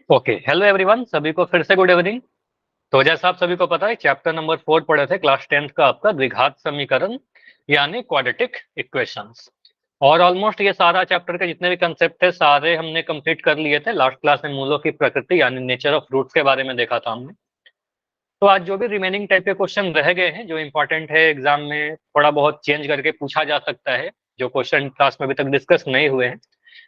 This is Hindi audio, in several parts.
ओके, हेलो एवरीवन, सभी को फिर से गुड इवनिंग। तो जैसा आप सभी को पता है, चैप्टर नंबर 4 पढ़े थे क्लास 10th का आपका द्विघात समीकरण यानी क्वाड्रेटिक इक्वेशंस। और ऑलमोस्ट ये सारा चैप्टर के जितने भी कंसेप्ट थे सारे हमने कंप्लीट कर लिए थे। लास्ट क्लास में मूलों की प्रकृति यानी नेचर ऑफ रूट्स के बारे में देखा था हमने। तो आज जो भी रिमेनिंग टाइप के क्वेश्चन रह गए हैं, जो इंपॉर्टेंट है, एग्जाम में थोड़ा बहुत चेंज करके पूछा जा सकता है, जो क्वेश्चन क्लास में अभी तक डिस्कस नहीं हुए हैं,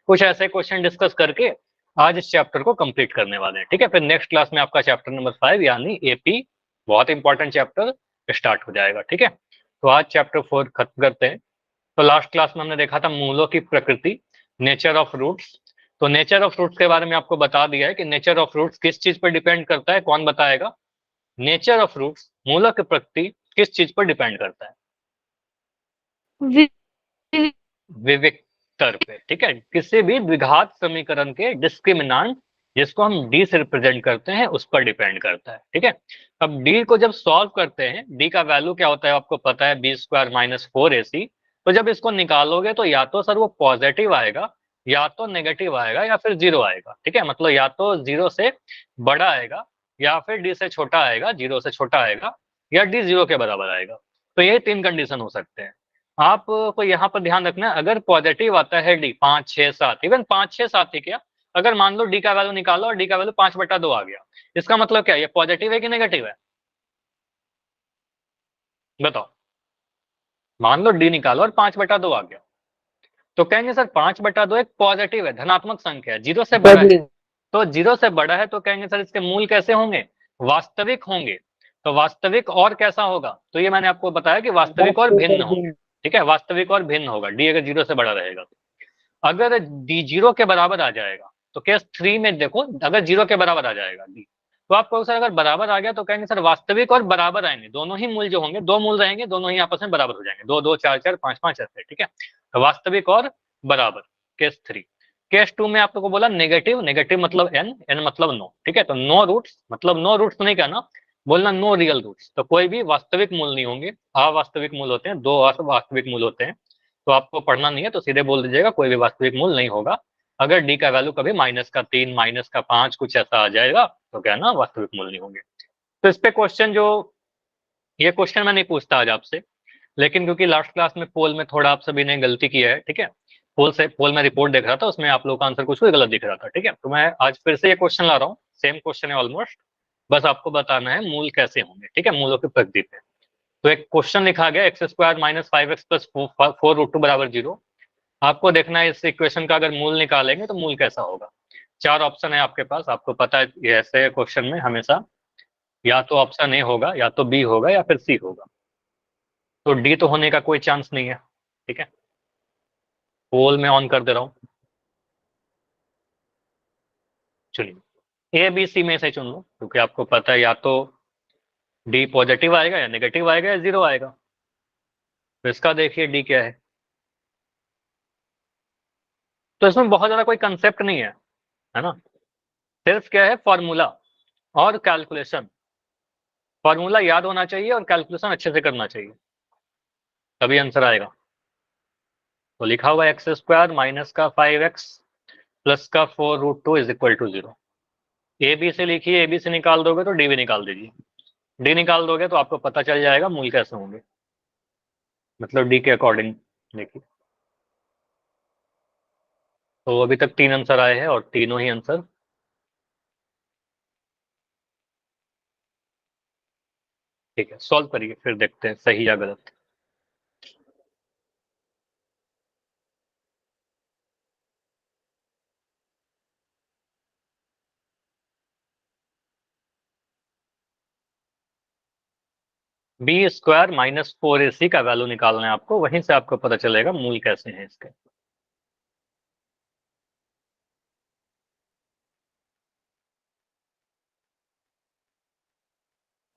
कुछ ऐसे क्वेश्चन डिस्कस करके आज इस चैप्टर को कंप्लीट करने वाले हैं। ठीक है, फिर नेक्स्ट क्लास में आपका चैप्टर नंबर 5 यानी एपी, बहुत इंपॉर्टेंट चैप्टर स्टार्ट हो जाएगा। ठीक है, तो आज चैप्टर 4 खत्म करते हैं। तो लास्ट क्लास में हमने देखा था मूलों की प्रकृति, नेचर ऑफ रूट्स। तो नेचर ऑफ रूट्स के बारे में आपको बता दिया है कि नेचर ऑफ रूट्स किस चीज पर डिपेंड करता है। कौन बताएगा? नेचर ऑफ रूट्स, मूलों की प्रकृति किस चीज पर डिपेंड करता है? विविक्तर पे। ठीक है, किसी भी द्विघात समीकरण के डिस्क्रिमिनांट जिसको हम डी से रिप्रेजेंट करते हैं उस पर डिपेंड करता है। ठीक है, अब डी को जब सॉल्व करते हैं, डी का वैल्यू क्या होता है आपको पता है, बी स्क्वायर माइनस 4ac। तो जब इसको निकालोगे तो या तो सर वो पॉजिटिव आएगा, या तो नेगेटिव आएगा, या फिर जीरो आएगा। ठीक है, मतलब या तो जीरो से बड़ा आएगा, या फिर डी से छोटा आएगा, जीरो से छोटा आएगा, या डी जीरो के बराबर आएगा। तो ये तीन कंडीशन हो सकते हैं। आपको यहाँ पर ध्यान रखना है, अगर पॉजिटिव आता है डी 5 6 7, इवन 5 6 7 ही क्या, अगर मान लो डी का वैल्यू निकालो और डी का वैल्यू 5/2 आ गया, इसका मतलब क्या है, ये पॉजिटिव है कि नेगेटिव है? बताओ। मान लो डी निकालो और 5/2 आ गया, तो कहेंगे सर 5/2 एक पॉजिटिव है, धनात्मक संख्या है, जीरो से बड़ा है। तो जीरो से बड़ा है तो कहेंगे सर इसके मूल कैसे होंगे? वास्तविक होंगे। तो वास्तविक और कैसा होगा? तो ये मैंने आपको बताया कि वास्तविक और भिन्न होंगे। ठीक है, वास्तविक और भिन्न होगा, डी अगर जीरो से बड़ा रहेगा। अगर डी जीरो के बराबर आ जाएगा तो केस 3 में देखो, अगर जीरो के बराबर आ जाएगा डी, तो आप कहोगे सर अगर बराबर आ गया तो कहेंगे सर वास्तविक और बराबर आएंगे, दोनों ही मूल जो होंगे, दो मूल रहेंगे, दोनों ही आपस में बराबर हो जाएंगे, 2 2 4 4 5 5 ऐसे। ठीक है, तो वास्तविक और बराबर, केस 3। केस 2 में आप लोगों को बोला नेगेटिव, नेगेटिव मतलब एन, एन मतलब नो। ठीक है, तो नो रूट्स, मतलब नो रूट्स तो नहीं कहना, बोलना नो रियल रूट्स। तो कोई भी वास्तविक मूल नहीं होंगे, अवास्तविक मूल होते हैं, दो वास्तविक मूल होते हैं। तो आपको पढ़ना नहीं है तो सीधे बोल दीजिएगा कोई भी वास्तविक मूल नहीं होगा। अगर डी का वैल्यू कभी -3 -5 कुछ ऐसा आ जाएगा तो क्या ना, वास्तविक मूल नहीं होंगे। तो इस पे क्वेश्चन जो, ये क्वेश्चन मैं नहीं पूछता आज आपसे, लेकिन क्योंकि लास्ट क्लास में पोल में थोड़ा आप सभी ने गलती किया है। ठीक है, पोल में रिपोर्ट देख रहा था, उसमें आप लोग का आंसर कुछ भी गलत दिख रहा था। ठीक है, तो मैं आज फिर से ये क्वेश्चन ला रहा हूँ, सेम क्वेश्चन है ऑलमोस्ट, बस आपको बताना है मूल कैसे होंगे। ठीक है, मूलों की प्रकृति पे। तो एक क्वेश्चन लिखा गया x² - 5x + 4√2 बराबर 0। आपको देखना है इस इक्वेशन का अगर मूल निकालेंगे तो मूल कैसा होगा। चार ऑप्शन है आपके पास, आपको पता है ये ऐसे क्वेश्चन में हमेशा या तो ऑप्शन ए होगा, या तो बी होगा, या फिर सी होगा। तो डी तो होने का कोई चांस नहीं है। ठीक है, पोल में ऑन कर दे रहा हूँ, चलिए ए बी सी में से चुन लो, क्योंकि आपको पता है या तो डी पॉजिटिव आएगा, या नेगेटिव आएगा, या जीरो आएगा। तो इसका देखिए डी क्या है। तो इसमें बहुत ज्यादा कोई कंसेप्ट नहीं है ना, सिर्फ क्या है, फॉर्मूला और कैलकुलेशन। फॉर्मूला याद होना चाहिए और कैलकुलेशन अच्छे से करना चाहिए, तभी आंसर आएगा। तो लिखा हुआ x² - 5x + 4√2 = 0। ए बी से लिखिए, ए बी से निकाल दोगे तो डी भी निकाल दीजिए, डी निकाल दोगे तो आपको पता चल जाएगा मूल कैसे होंगे, मतलब डी के अकॉर्डिंग। देखिए, तो अभी तक 3 आंसर आए हैं और तीनों ही आंसर ठीक है। सॉल्व करिए फिर देखते हैं सही या गलत। b² - 4ac का वैल्यू निकालना है आपको, वहीं से आपको पता चलेगा मूल कैसे हैं इसके।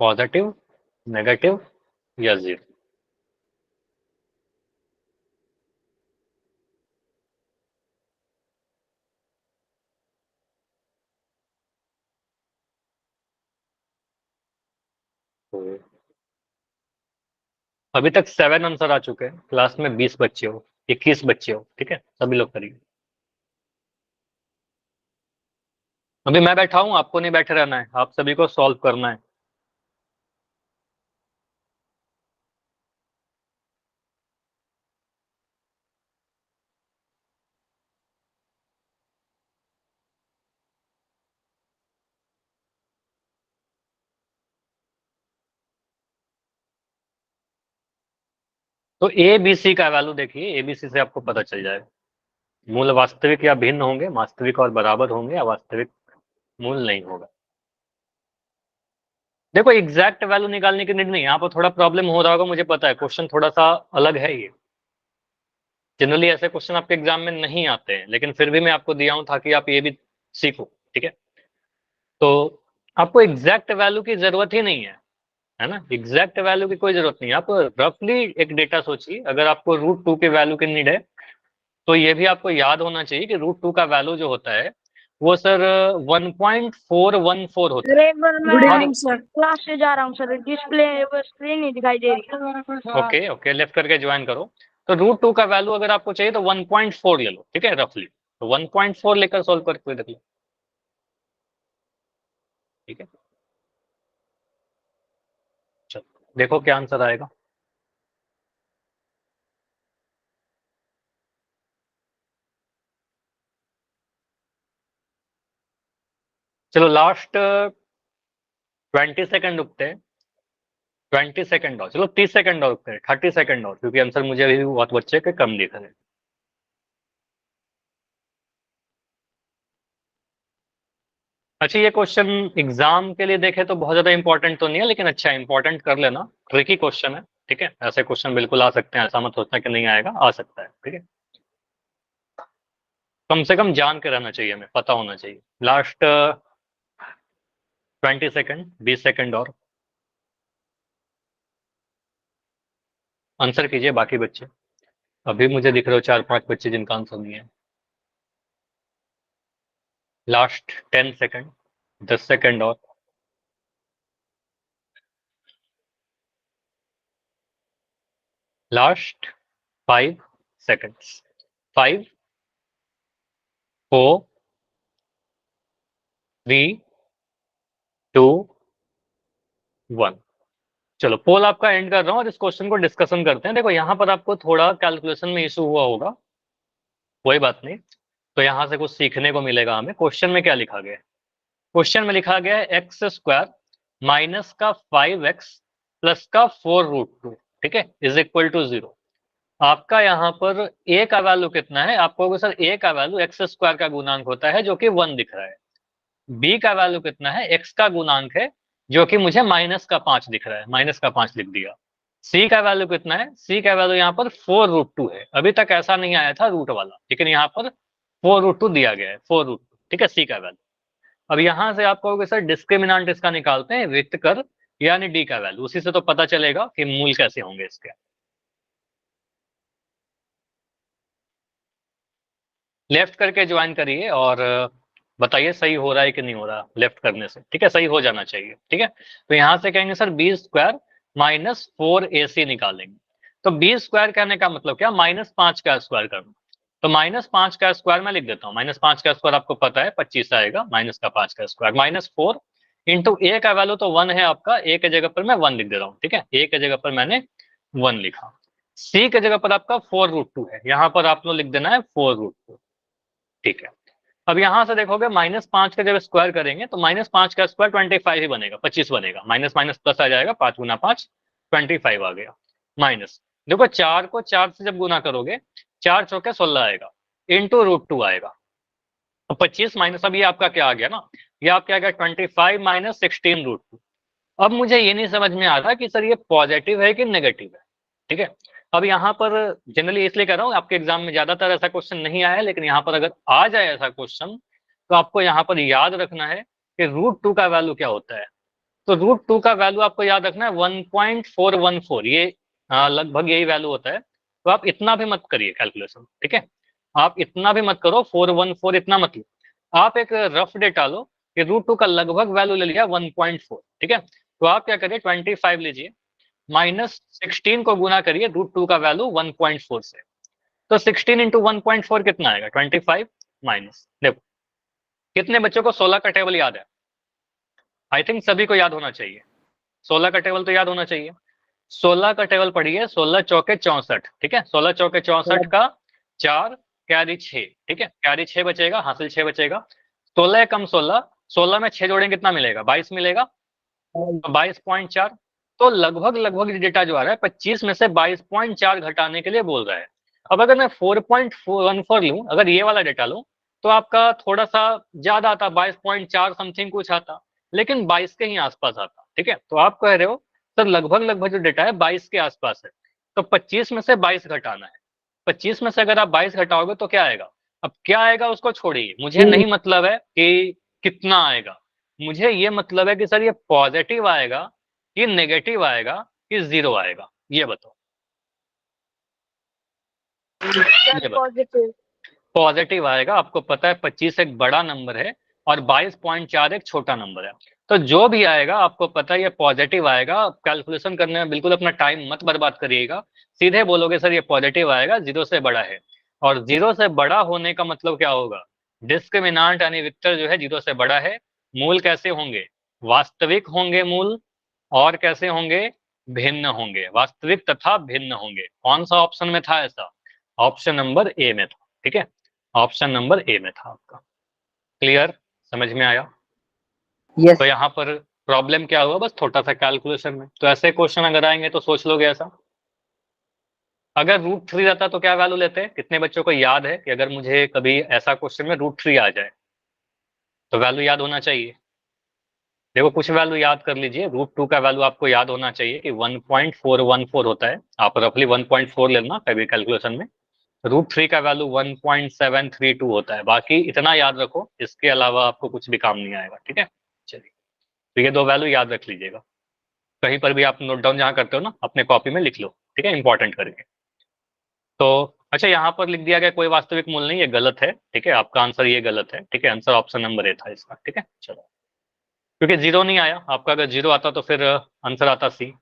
पॉजिटिव, नेगेटिव, या जीरो। तो अभी तक 7 आंसर आ चुके हैं, क्लास में 20 बच्चे हो, 21 बच्चे हो। ठीक है, सभी लोग करिए। अभी मैं बैठा हूं, आपको नहीं बैठे रहना है, आप सभी को सॉल्व करना है। तो ए बी सी का वैल्यू देखिए, ए बी सी से आपको पता चल जाएगा। मूल वास्तविक या भिन्न होंगे, वास्तविक और बराबर होंगे, या वास्तविक मूल नहीं होगा। देखो एग्जैक्ट वैल्यू निकालने की नीड नहीं, यहाँ पर थोड़ा प्रॉब्लम हो रहा होगा, मुझे पता है, क्वेश्चन थोड़ा सा अलग है ये। जनरली ऐसे क्वेश्चन आपके एग्जाम में नहीं आते हैं, लेकिन फिर भी मैं आपको दिया हूं ताकि आप ये भी सीखो, ठीक है। तो आपको एग्जैक्ट वैल्यू की जरूरत ही नहीं है ना, एग्जैक्ट वैल्यू की कोई जरूरत नहीं है। आप रफली एक डेटा सोचिए, अगर आपको रूट 2 के वैल्यू की नीड है, तो ये भी आपको याद होना चाहिए कि रूट 2 का वैल्यू जो होता है वो सर 1.414 होता है। गुड इवनिंग सर, क्लास से जा रहा हूँ सर, डिस्प्ले स्क्रीन नहीं दिखाई दे रही। ओके ओके, लेफ्ट करके ज्वाइन करो। तो रूट 2 का वैल्यू अगर आपको चाहिए तो 1.4 ले लो, ठीक है, रफली। तो 1.4 लेकर सोल्व करके देख लो, ठीक है। चलो देखो क्या आंसर आएगा। चलो लास्ट 20 सेकंड रुकते हैं, 20 सेकंड और, चलो 30 सेकंड और रुकते हैं, 30 सेकंड और, क्योंकि आंसर मुझे अभी भी बहुत बच्चे के कम दिख रहे हैं। अच्छा ये क्वेश्चन एग्जाम के लिए देखे तो बहुत ज्यादा इंपॉर्टेंट तो नहीं है, लेकिन अच्छा इंपॉर्टेंट कर लेना, ट्रिकी क्वेश्चन है, ठीक है। ऐसे क्वेश्चन बिल्कुल आ सकते हैं, ऐसा मत सोचना कि नहीं आएगा, आ सकता है, ठीक है। कम से कम जान के रहना चाहिए, हमें पता होना चाहिए। लास्ट 20 सेकंड, 20 सेकंड और, आंसर कीजिए बाकी बच्चे। अभी मुझे दिख रहे हो 4-5 बच्चे जिनका आंसर नहीं है। लास्ट 10 सेकंड, 10 सेकंड और, लास्ट 5 सेकंड्स, 5, 4, 3, 2, 1। चलो पोल आपका एंड कर रहा हूँ और इस क्वेश्चन को डिस्कशन करते हैं। देखो यहाँ पर आपको थोड़ा कैलकुलेशन में इशू हुआ होगा, कोई बात नहीं। तो यहाँ से कुछ सीखने को मिलेगा हमें। क्वेश्चन में क्या लिखा गया है? क्वेश्चन में लिखा गया है x² माइनस का 5x प्लस का 4√2, ठीक है, इज इक्वल टू 0। आपका यहाँ पर a का वैल्यू कितना है? आपको सर a का वैल्यू x² का गुणांक होता है, जो कि 1 दिख रहा है। b का वैल्यू कितना है? x का गुणांक है, जो कि मुझे -5 दिख रहा है, -5 लिख दिया। c का वैल्यू कितना है? c का वैल्यू यहाँ पर 4√2 है। अभी तक ऐसा नहीं आया था रूट वाला, लेकिन यहाँ पर 4√2 दिया गया है, 4√2, ठीक है, c का वैल्यू। अब यहाँ से आप कहोगे सर डिस्क्रिमिनांट इसका निकालते हैं, व्यक्त कर यानी d का वैल्यू, उसी से तो पता चलेगा कि मूल कैसे होंगे इसके। लेफ्ट करके ज्वाइन करिए और बताइए सही हो रहा है कि नहीं हो रहा लेफ्ट करने से, ठीक है, सही हो जाना चाहिए, ठीक है। तो यहाँ से कहेंगे सर b² माइनस 4ac निकालेंगे। तो b² कहने का मतलब क्या? -5 का स्क्वायर करना। तो -5 का स्क्वायर मैं लिख देता हूँ, -5 का स्क्वायर आपको पता है 25 आएगा, -5 का स्क्वायर -4 इंटू a का वैल्यू तो 1 है आपका, a के जगह पर मैं 1 लिख दे रहा हूँ, ठीक है, a के जगह पर मैंने 1 लिखा। c के जगह पर आपका 4√2 है, यहाँ पर आप लोग लिख देना है 4√2, ठीक है। अब यहां से देखोगे -5 का जब स्क्वायर करेंगे तो -5 का स्क्वायर 25 ही बनेगा, 25 बनेगा, माइनस माइनस प्लस आ जाएगा, 5 गुना 5 25 आ गया। माइनस, देखो 4 को 4 से जब गुना करोगे, 4 चौके 16 आएगा, इंटू √2 आएगा। अब 25 माइनस, अब ये आपका क्या आ गया ना, ये आपका आ गया 25 माइनस 16√2। अब मुझे ये नहीं समझ में आ रहा कि सर ये पॉजिटिव है कि नेगेटिव है, ठीक है। अब यहाँ पर जनरली इसलिए कह रहा हूँ, आपके एग्जाम में ज्यादातर ऐसा क्वेश्चन नहीं आया है, लेकिन यहाँ पर अगर आ जाए ऐसा क्वेश्चन, तो आपको यहाँ पर याद रखना है कि √2 का वैल्यू क्या होता है। तो √2 का वैल्यू आपको याद रखना है 1.414, ये लगभग यही वैल्यू होता है। तो आप इतना भी मत करिए कैलकुलेशन, ठीक है, आप इतना भी मत करो, 414 इतना मत लो। आप एक रफ डेटा लो कि √2 का लगभग वैल्यू ले लिया 1.4, ठीक है। तो आप क्या करिए 25 लीजिए, -16 को गुना करिए √2 का वैल्यू 1.4 से। तो 16 इंटू 1.4 कितना आएगा? 25 माइनस, देखो कितने बच्चों को 16 का टेबल याद है? आई थिंक सभी को याद होना चाहिए। 16 का टेबल तो याद होना चाहिए। 16 का टेबल पढ़िए, 16 चौके 64, ठीक है, 16 चौके 64 का 4 कैरी 6, ठीक है, कैरी 6 बचेगा, हासिल 6 बचेगा। 16 कम 16, 16 में 6 जोड़ेंगे कितना मिलेगा? 22 मिलेगा, तो 22.4। तो लगभग लगभग डेटा जो आ रहा है 25 में से 22.4 घटाने के लिए बोल रहा है। अब अगर मैं 4.14 लूं, अगर ये वाला डेटा लूं, तो आपका थोड़ा सा ज्यादा आता, 22.4 समथिंग कुछ आता, लेकिन 22 के ही आसपास आता, ठीक है। तो आप कह रहे हो सर लगभग लगभग जो डेटा है 22 के आसपास है, तो 25 में से 22 घटाना है। 25 में से अगर आप 22 घटाओगे तो क्या आएगा? अब क्या आएगा उसको छोड़िए, मुझे नहीं मतलब है कि कितना आएगा, मुझे ये मतलब है कि सर ये पॉजिटिव आएगा, ये नेगेटिव आएगा, कि जीरो आएगा, ये बताओ। सर ये बताओ। पॉजिटिव। पॉजिटिव आएगा, आपको पता है 25 एक बड़ा नंबर है और 22.4 एक छोटा नंबर है, तो जो भी आएगा आपको पता है ये पॉजिटिव आएगा। कैलकुलेशन करने में बिल्कुल अपना टाइम मत बर्बाद करिएगा, सीधे बोलोगे सर ये पॉजिटिव आएगा, जीरो से बड़ा है। और जीरो से बड़ा होने का मतलब क्या होगा? डिस्क्रिमिनांट यानी विक्टर जो है जीरो से बड़ा है। मूल कैसे होंगे? वास्तविक होंगे मूल, और कैसे होंगे? भिन्न होंगे, वास्तविक तथा भिन्न होंगे। कौन सा ऑप्शन में था ऐसा? ऑप्शन नंबर ए में था, ठीक है, ऑप्शन नंबर ए में था आपका। क्लियर? समझ में आया? यस। तो यहाँ पर प्रॉब्लम क्या हुआ? बस छोटा सा कैलकुलेशन में। तो ऐसे क्वेश्चन अगर आएंगे तो सोच लोगे ऐसा। अगर √3 रहता तो क्या वैल्यू लेते? कितने बच्चों को याद है कि अगर मुझे कभी ऐसा क्वेश्चन में √3 आ जाए तो वैल्यू याद होना चाहिए। देखो कुछ वैल्यू याद कर लीजिए, √2 का वैल्यू आपको याद होना चाहिए कि 1.414 होता है। आप रफली 1.4 लेना कभी कैलकुलेशन में। √3 का वैल्यू 1.732 होता है। बाकी इतना याद रखो, इसके अलावा आपको कुछ भी काम नहीं आएगा, ठीक है। चलिए, तो ये दो वैल्यू याद रख लीजिएगा। कहीं पर भी आप नोट डाउन जहां करते हो ना, अपने कॉपी में लिख लो, ठीक है, इंपॉर्टेंट करके। तो अच्छा, यहाँ पर लिख दिया गया कोई वास्तविक मूल नहीं, ये गलत है, ठीक है, आपका आंसर ये गलत है, ठीक है, आंसर ऑप्शन नंबर ए था इसका, ठीक है। चलो, क्योंकि जीरो नहीं आया आपका, अगर जीरो आता तो फिर आंसर आता सी।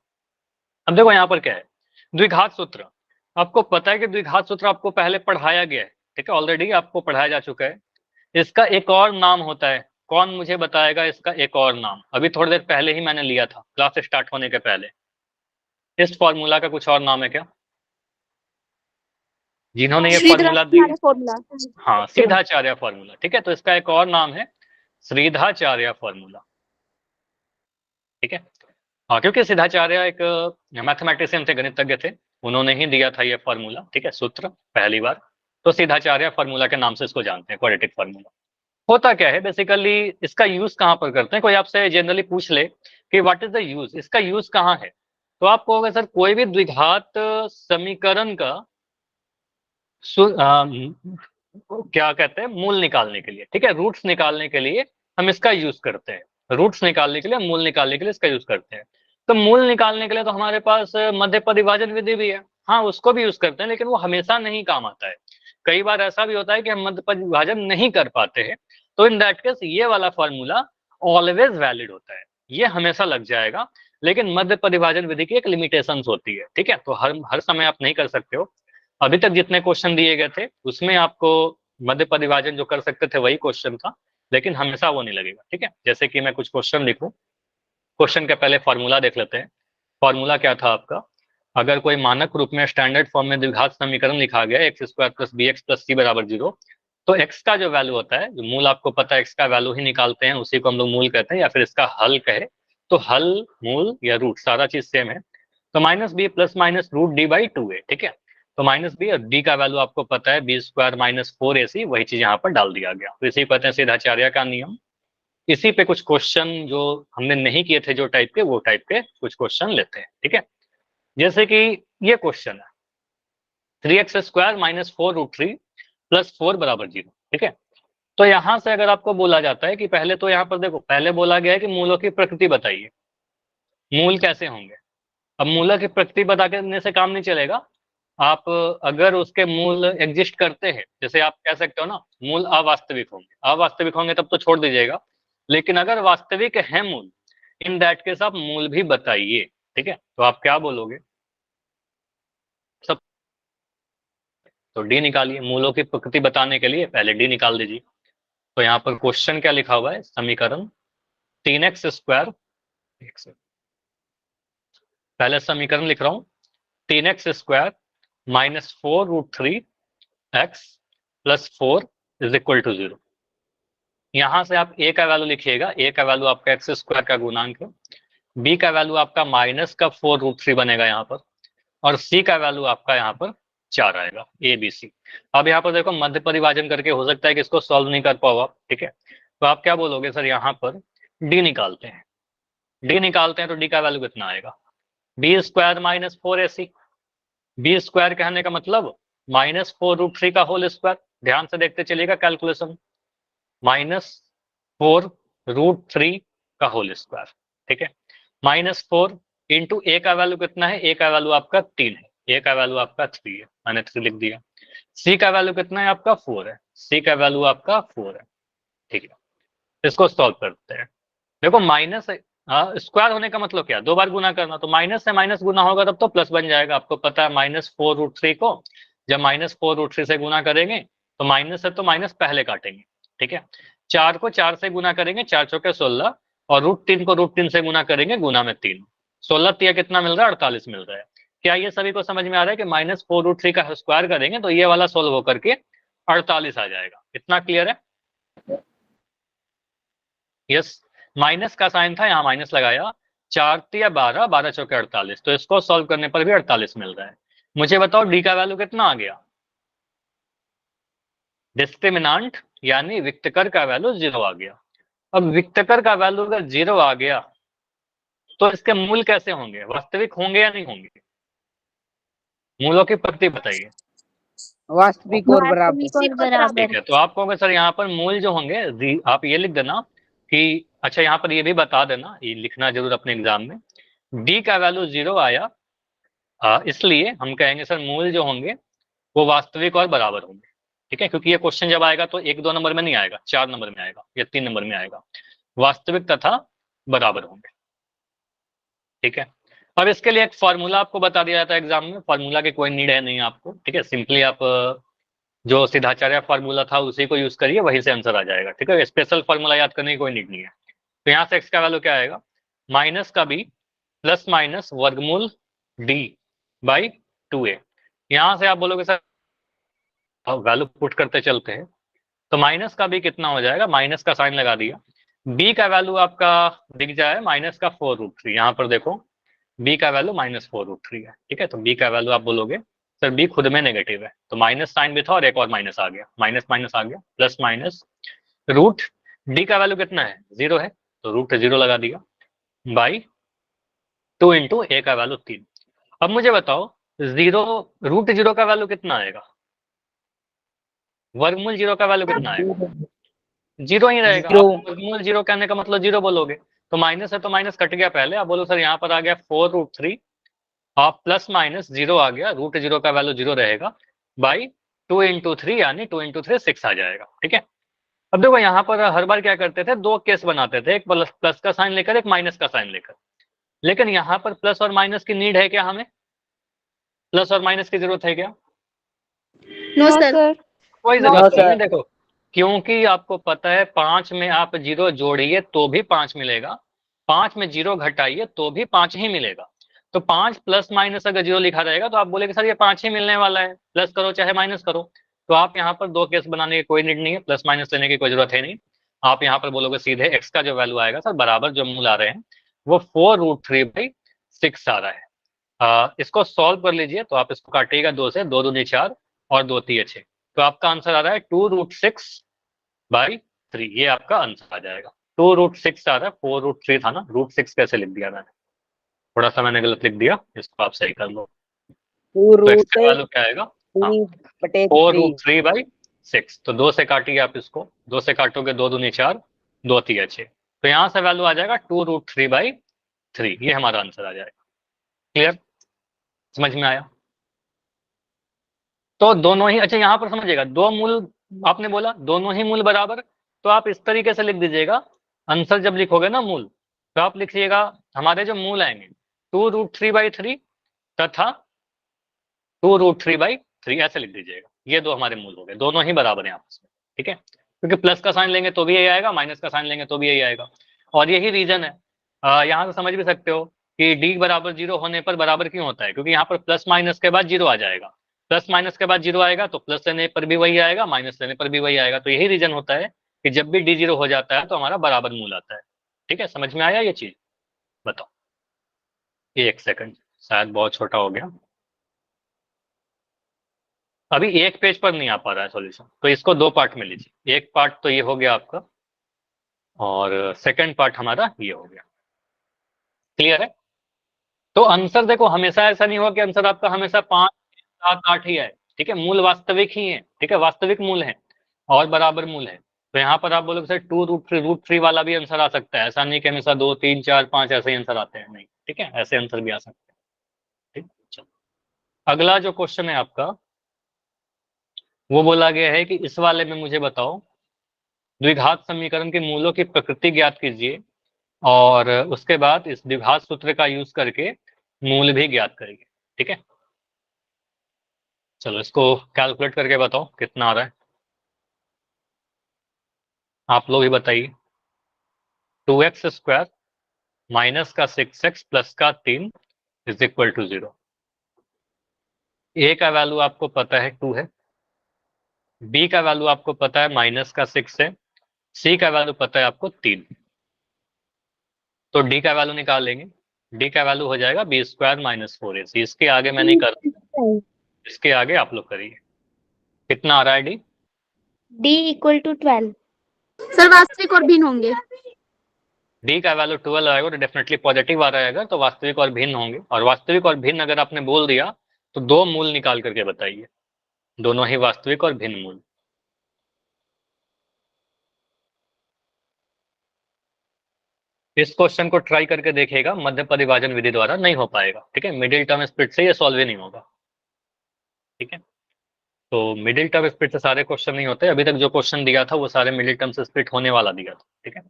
अब देखो यहाँ पर क्या है, द्विघात सूत्र। आपको पता है कि द्विघात सूत्र आपको पहले पढ़ाया गया है, ठीक है, ऑलरेडी आपको पढ़ाया जा चुका है। इसका एक और नाम होता है, कौन मुझे बताएगा इसका एक और नाम? अभी थोड़ी देर पहले ही मैंने लिया था, क्लास स्टार्ट होने के पहले। इस फॉर्मूला का कुछ और नाम है क्या? जिन्होंने ये फॉर्मूला दी, फॉर्मूला। हाँ, सीधाचार्य फॉर्मूला, ठीक है। तो इसका एक और नाम है श्रीधाचार्य फॉर्मूला, ठीक है। हाँ, क्योंकि सीधाचार्य एक मैथमेटिशियन थे, गणितज्ञ थे, उन्होंने ही दिया था ये फॉर्मूला, ठीक है, सूत्र पहली बार। तो सीधाचार्य फॉर्मूला के नाम से इसको जानते हैं, क्वाड्रेटिक फॉर्मूला। होता क्या है बेसिकली, इसका यूज कहाँ पर करते हैं? कोई आपसे जनरली पूछ ले कि व्हाट इज द यूज, इसका यूज कहाँ है, तो आप कहोगे सर कोई भी द्विघात समीकरण का क्या कहते हैं, मूल निकालने के लिए, ठीक है, रूट्स निकालने के लिए हम इसका यूज करते हैं। रूट्स निकालने के लिए, मूल निकालने के लिए इसका यूज करते हैं। तो मूल निकालने के लिए तो हमारे पास मध्य परिभाजन विधि भी है, हाँ, उसको भी यूज करते हैं, लेकिन वो हमेशा नहीं काम आता है। कई बार ऐसा भी होता है कि हम मध्य परिभाजन नहीं कर पाते हैं, तो इन दैट केस ये वाला फॉर्मूला ऑलवेज वैलिड होता है, ये हमेशा लग जाएगा। लेकिन मध्य परिभाजन विधि की एक लिमिटेशंस होती है, ठीक है, तो हर हर समय आप नहीं कर सकते हो। अभी तक जितने क्वेश्चन दिए गए थे उसमें आपको मध्य परिभाजन जो कर सकते थे वही क्वेश्चन था, लेकिन हमेशा वो नहीं लगेगा, ठीक है। जैसे कि मैं कुछ क्वेश्चन लिखूं, क्वेश्चन के पहले फॉर्मूला देख लेते हैं। फॉर्मूला क्या था आपका? अगर कोई मानक रूप में स्टैंडर्ड फॉर्म में द्विघात समीकरण लिखा गया x² + bx + c = 0, तो x का जो वैल्यू होता है, जो मूल आपको पता है x का वैल्यू ही निकालते हैं, उसी को हम लोग मूल कहते हैं, या फिर इसका हल कहे तो हल, मूल या रूट सारा चीज सेम है। तो -b ± √d/2 है, ठीक है। तो -b और d का वैल्यू आपको पता है, b² - 4ac, वही चीज यहाँ पर डाल दिया गया। तो इसी को कहते हैं सीधाचार्य का नियम। इसी पे कुछ क्वेश्चन जो हमने नहीं किए थे जो टाइप के, वो टाइप के कुछ क्वेश्चन लेते हैं, ठीक है। जैसे कि ये क्वेश्चन है, 3x² - 4√3 + 4 = 0, ठीक है। तो यहां से अगर आपको बोला जाता है कि पहले तो यहाँ पर देखो, पहले बोला गया है कि मूलों की प्रकृति बताइए, मूल कैसे होंगे। अब मूलों की प्रकृति बताने से काम नहीं चलेगा। आप अगर उसके मूल एग्जिस्ट करते हैं, जैसे आप कह सकते हो ना, मूल अवास्तविक होंगे, अवास्तविक होंगे तब तो छोड़ दीजिएगा। लेकिन अगर वास्तविक है मूल, इन दैट केस आप मूल भी बताइए, ठीक है। तो आप क्या बोलोगे? सब, तो डी निकालिए, मूलों की प्रकृति बताने के लिए पहले डी निकाल दीजिए। तो यहाँ पर क्वेश्चन क्या लिखा हुआ है, समीकरण 3x स्क्वायर, पहले समीकरण लिख रहा हूं, 3x square minus 4√3x plus 4 is equal to 0। यहां से आप a का वैल्यू लिखिएगा, a का वैल्यू आपका एक्स स्क्वायर का गुणांक है, b का वैल्यू आपका माइनस का 4√3 बनेगा यहाँ पर, और c का वैल्यू आपका यहाँ पर 4 आएगा, a b c। अब यहाँ पर देखो मध्य परिभाजन करके हो सकता है कि इसको सॉल्व नहीं कर पाओ आप, ठीक है, तो आप क्या बोलोगे सर, यहाँ पर d निकालते हैं, d निकालते हैं तो d का वैल्यू कितना आएगा, b square minus 4ac। B square कहने का मतलब -4√3 का होल स्क्वायर, ध्यान से देखते चलिएगा कैलकुलेशन, -4√3 का होल स्क्वायर, ठीक है, -4 इंटू ए का वैल्यू कितना है, ए का वैल्यू आपका 3 है, ए का वैल्यू आपका 3 है, मैंने 3 लिख दिया। सी का वैल्यू कितना है आपका 4 है, सी का वैल्यू आपका 4 है, ठीक है। इसको सॉल्व करते हैं, देखो माइनस स्क्वायर होने का मतलब क्या, दो बार गुना करना, तो माइनस से माइनस गुना होगा तब तो प्लस बन जाएगा, आपको पता है -4√3 को जब -4√3 से गुना करेंगे तो माइनस है तो माइनस पहले काटेंगे, ठीक है। 4 को 4 से गुना करेंगे, 4 चौके 16, और √3 को √3 से गुना करेंगे, गुना में 3, 16 तिया कितना मिल रहा है, 48 मिल रहा है। क्या ये सभी को समझ में आ रहा है कि -4√3 का स्क्वायर करेंगे तो ये वाला सोल्व होकर के 48 आ जाएगा, इतना क्लियर है? यस, माइनस का साइन था, यहाँ माइनस लगाया, 4 तिया 12, 12 चौके 48, तो इसको सॉल्व करने पर भी 48 मिल रहा है। मुझे बताओ डी का वैल्यू कितना आ गया, डिस्क्रिमिनांट यानी विक्तकर का वैल्यू 0 आ गया। अब विक्तकर का वैल्यू अगर 0 आ गया तो इसके मूल कैसे होंगे, वास्तविक होंगे या नहीं होंगे, मूलों की पत्ती बताइए। वास्तविक और बराबर। वास्तविक और बराबर। ठीक है, तो आप कहोगे सर यहाँ पर मूल जो होंगे, आप ये लिख देना कि, अच्छा यहाँ पर ये भी बता देना, ये लिखना जरूर अपने एग्जाम में, डी का वैल्यू 0 आया, इसलिए हम कहेंगे सर मूल जो होंगे वो वास्तविक और बराबर होंगे, ठीक है, क्योंकि ये क्वेश्चन जब आएगा तो 1-2 नंबर में नहीं आएगा, 4 नंबर में आएगा या 3 नंबर में आएगा, वास्तविक तथा बराबर होंगे, ठीक है। अब इसके लिए एक फॉर्मूला आपको बता दिया जाता है एग्जाम में, फॉर्मूला की कोई नीड है नहीं आपको, ठीक है, सिंपली आप जो सिद्धाचार्य फॉर्मूला था उसी को यूज करिए, वहीं से आंसर आ जाएगा, ठीक है, स्पेशल फॉर्मूला याद करने की कोई नीड नहीं है। तो यहाँ से एक्स का वैल्यू क्या आएगा, माइनस का बी प्लस माइनस वर्गमूल डी बाई 2a। यहाँ से आप बोलोगे सर वैल्यू पुट करते चलते हैं, तो माइनस का बी कितना हो जाएगा, माइनस का साइन लगा दिया, बी का वैल्यू आपका दिख जाए माइनस का 4√3, यहाँ पर देखो बी का वैल्यू -4√3 है, ठीक है, तो बी का वैल्यू आप बोलोगे सर बी खुद में नेगेटिव है, तो माइनस साइन भी था और एक और माइनस आ गया, माइनस माइनस आ गया, प्लस माइनस रूट डी का वैल्यू कितना है 0 है, तो √0 लगा दिया, बाई 2 इंटू ए का वैल्यू 3। अब मुझे बताओ √0 का वैल्यू कितना आएगा, वर्गमूल 0 का वैल्यू कितना आएगा, 0 ही रहेगा, आप वर्गमूल 0 कहने का मतलब 0 बोलोगे, तो माइनस है तो माइनस कट गया पहले, आप बोलो सर यहाँ पर आ गया 4√3, आप प्लस माइनस 0 आ गया, √0 का वैल्यू 0 रहेगा, बाई 2 इंटू 3 यानी 2 इंटू 3 6 आ जाएगा, ठीक है। अब देखो यहाँ पर हर बार क्या करते थे, दो केस बनाते थे, एक प्लस का साइन लेकर एक माइनस का साइन लेकर, लेकिन यहाँ पर प्लस और माइनस की नीड है क्या, हमें प्लस और माइनस की जरूरत है क्या, नो सर। कोई जरूरत नहीं है, देखो क्योंकि आपको पता है 5 में आप 0 जोड़िए तो भी 5 मिलेगा, 5 में 0 घटाइए तो भी 5 ही मिलेगा, तो 5 प्लस माइनस अगर 0 लिखा रहेगा तो आप बोलेगे सर ये 5 ही मिलने वाला है, प्लस करो चाहे माइनस करो, तो आप यहाँ पर दो केस बनाने की कोई नीड नहीं है, प्लस माइनस लेने की कोई जरूरत है नहीं, आप यहाँ पर बोलोगे सीधे एक्स का जो वैल्यू आएगा सर बराबर जो मूल आ रहे हैं वो 4√3/6 आ रहा है। इसको सॉल्व कर लीजिए, तो आप इसको काटिएगा 2 से, 2 दूनी 4 और 2 तिये 6, तो आपका आंसर आ रहा है 2√6/3, ये आपका आंसर आ जाएगा, 2√6 आ रहा है, 4√3 था ना, √6 कैसे लिख दिया मैंने, थोड़ा सा मैंने गलत लिख दिया, इसको आप सही कर लो। तो एक्स का वैल्यू क्या आएगा, 4√3/6, तो 2 से काटिए आप इसको, 2 से काटोगे 2 दूनी 4, 2 तिया 6, तो यहाँ से वैल्यू आ जाएगा 2√3/3, ये हमारा आंसर आ जाएगा। क्लियर, समझ में आया? तो दोनों ही, अच्छा यहाँ पर समझिएगा, दो मूल आपने बोला दोनों ही मूल बराबर, तो आप इस तरीके से लिख दीजिएगा, आंसर जब लिखोगे ना मूल, तो आप लिखिएगा हमारे जो मूल आएंगे 2√3/3 तथा 2√3/3, ऐसे लिख दीजिएगा, ये दो हमारे मूल हो गए, दोनों ही बराबर हैं आपस में, ठीक है। क्योंकि प्लस का साइन लेंगे तो भी यही आएगा, माइनस का साइन लेंगे तो भी यही आएगा। और यही रीजन है, यहाँ से समझ भी सकते हो कि डी बराबर 0 होने पर बराबर क्यों होता है, क्योंकि यहाँ पर प्लस माइनस के बाद 0 आ जाएगा, प्लस माइनस के बाद 0 आएगा तो प्लस लेने पर भी वही आएगा, माइनस लेने पर भी वही आएगा। तो यही रीजन होता है कि जब भी डी 0 हो जाता है तो हमारा बराबर मूल आता है। ठीक है, समझ में आया ये चीज? बताओ। एक सेकंड, शायद बहुत छोटा हो गया, अभी एक पेज पर नहीं आ पा रहा है सॉल्यूशन, तो इसको दो पार्ट में लीजिए। एक पार्ट तो ये हो गया आपका, और सेकंड पार्ट हमारा ये हो गया। क्लियर है? तो आंसर देखो, हमेशा ऐसा नहीं होगा कि आंसर आपका हमेशा 5 7 8 ही है। ठीक है, मूल वास्तविक ही है। ठीक है, वास्तविक मूल है और बराबर मूल है। तो यहाँ पर आप बोलोगे सर 2√3 वाला भी आंसर आ सकता है, ऐसा नहीं कि हमेशा 2 3 4 5 ऐसे ही आंसर आते हैं, नहीं। ठीक है, ऐसे आंसर भी आ सकते हैं। ठीक, चलो अगला जो क्वेश्चन है आपका, वो बोला गया है कि इस वाले में मुझे बताओ, द्विघात समीकरण के मूलों की प्रकृति ज्ञात कीजिए और उसके बाद इस द्विघात सूत्र का यूज करके मूल भी ज्ञात करिए। ठीक है, चलो इसको कैलकुलेट करके बताओ कितना आ रहा है, आप लोग ही बताइए। 2x² माइनस का 6x प्लस का 3 इज इक्वल टू 0। ए का वैल्यू आपको पता है 2 है, बी का वैल्यू आपको पता है माइनस का 6 है, सी का वैल्यू पता है आपको 3। तो डी का वैल्यू निकाल लेंगे, डी का वैल्यू हो जाएगा b² माइनस 4ac। इसके आगे मैं नहीं कर रहा, इसके आगे आप लोग करिए। कितना आ रहा है D? D equal to 12। Sir वास्तविक और भिन्न होंगे। डी का वैल्यू 12 आएगा तो डेफिनेटली पॉजिटिव आ रहेगा, तो वास्तविक और भिन्न होंगे। और वास्तविक और भिन्न अगर आपने बोल दिया तो दो मूल निकाल करके बताइए, दोनों ही वास्तविक और भिन्न मूल। इस क्वेश्चन को ट्राई करके देखिएगा, मध्य परिभाजन विधि द्वारा नहीं हो पाएगा। ठीक है, मिडिल टर्म स्प्लिट से ये सॉल्व ही नहीं होगा। ठीक है, तो मिडिल टर्म स्प्लिट से सारे क्वेश्चन नहीं होते, अभी तक जो क्वेश्चन दिया था वो सारे मिडिल टर्म से स्प्लिट होने वाला दिया था। ठीक है,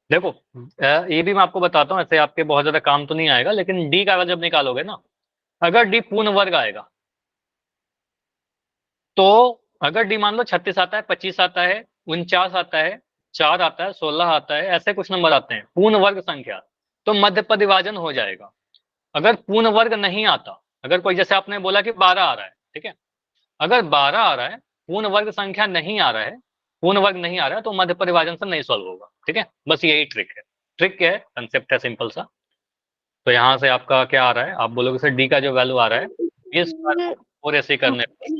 देखो ये भी मैं आपको बताता हूँ, ऐसे आपके बहुत ज्यादा काम तो नहीं आएगा, लेकिन डी का जब निकालोगे ना, अगर डी पूर्ण वर्ग आएगा तो अगर डी मान लो 36 आता है, 25 आता है, 49 आता है, 4 आता है, 16 आता है, ऐसे कुछ नंबर आते हैं पूर्ण वर्ग संख्या, तो मध्य परिभाजन हो जाएगा। अगर पूर्ण वर्ग नहीं आता, अगर कोई जैसे आपने बोला कि 12 आ रहा है, ठीक है, अगर 12 आ रहा है, पूर्ण वर्ग संख्या नहीं आ रहा है, पूर्ण वर्ग नहीं आ रहा है, तो मध्य परिभाजन से नहीं सॉल्व होगा। ठीक है, बस यही ट्रिक है। ट्रिक है, कंसेप्ट है सिंपल सा। तो यहाँ से आपका क्या आ रहा है, आप बोलोगे सर डी का जो वैल्यू आ रहा है इस पर और ऐसे करने पर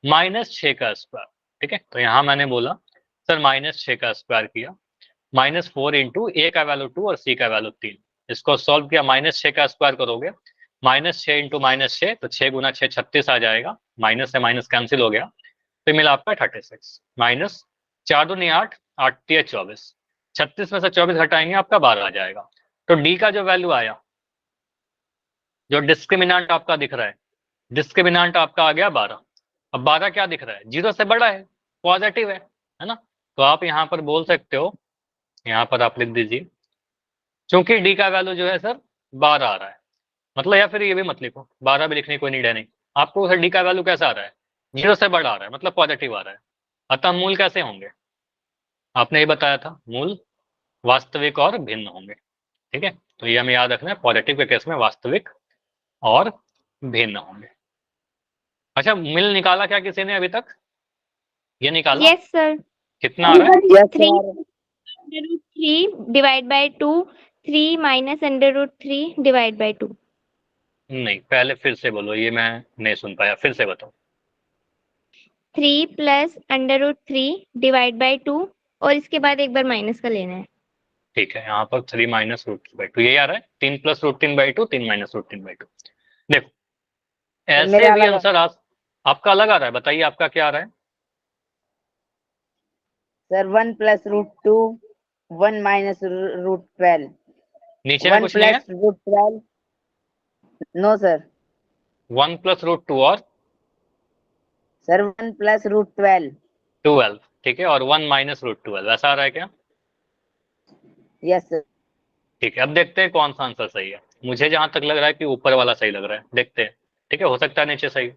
-6 का स्क्वायर। ठीक है, तो यहाँ मैंने बोला सर -6 का स्क्वायर किया, -4 इंटू ए का वैल्यू 2 और सी का वैल्यू 3, इसको सॉल्व किया, -6 का स्क्वायर करोगे, -6 इंटू -6 तो 6 गुना 6 36 आ जाएगा, माइनस से माइनस कैंसिल हो गया, तो मिला आपका 36 माइनस 4 दूनी 8 8 3 24, 36 में से 24 घटाएंगे आपका 12 आ जाएगा। तो डी का जो वैल्यू आया, जो डिस्क्रिमिनेंट आपका दिख रहा है, डिस्क्रिमिनेंट आपका आ गया 12। अब 12 क्या दिख रहा है, 0 से बड़ा है, पॉजिटिव है ना, तो आप यहाँ पर बोल सकते हो, यहाँ पर आप लिख दीजिए, क्योंकि डी का वैल्यू जो है सर 12 आ रहा है, मतलब, या फिर ये भी मत लिखो, 12 भी लिखने की कोई नीड है नहीं आपको। सर डी का वैल्यू कैसा आ रहा है, 0 से बड़ा आ रहा है, मतलब पॉजिटिव आ रहा है। अतः मूल कैसे होंगे, आपने ये बताया था, मूल वास्तविक और भिन्न होंगे। ठीक है, तो ये हमें याद रखना है, पॉजिटिव के केस में वास्तविक और भिन्न होंगे। अच्छा, मिल निकाला क्या किसी ने अभी तक? ये निकाला? Yes sir. कितना आ रहा है? Yes 3 sir. √3 divide by 2, 3 minus √3 divide by 2। नहीं, पहले फिर से बोलो, ये मैं नहीं सुन पाया, फिर से बताओ। 3 प्लस √3 डिवाइड बाय 2 और इसके बाद एक बार माइनस का लेना है। ठीक है, यहाँ पर 3 माइनस √3/2 यही आ रहा है, 3 प्लस √3/2, 3 माइनस √3/2। देखो ऐसे मेरा भी अलग आंसर आपका अलग आ रहा है, बताइए आपका क्या आ रहा है? सर 1 प्लस √2, 1 माइनस √12, नीचे में 1 कुछ नहीं है? प्लस √12। No sir. 1 प्लस √2 और सर 1 प्लस √12। 12, ठीक है, और 1 माइनस √12 ऐसा आ रहा है क्या? Yes sir. ठीक है, अब देखते हैं कौन सा आंसर सही है। मुझे जहां तक लग रहा है कि ऊपर वाला सही लग रहा है, देखते हैं। ठीक है, हो सकता है नीचे सही।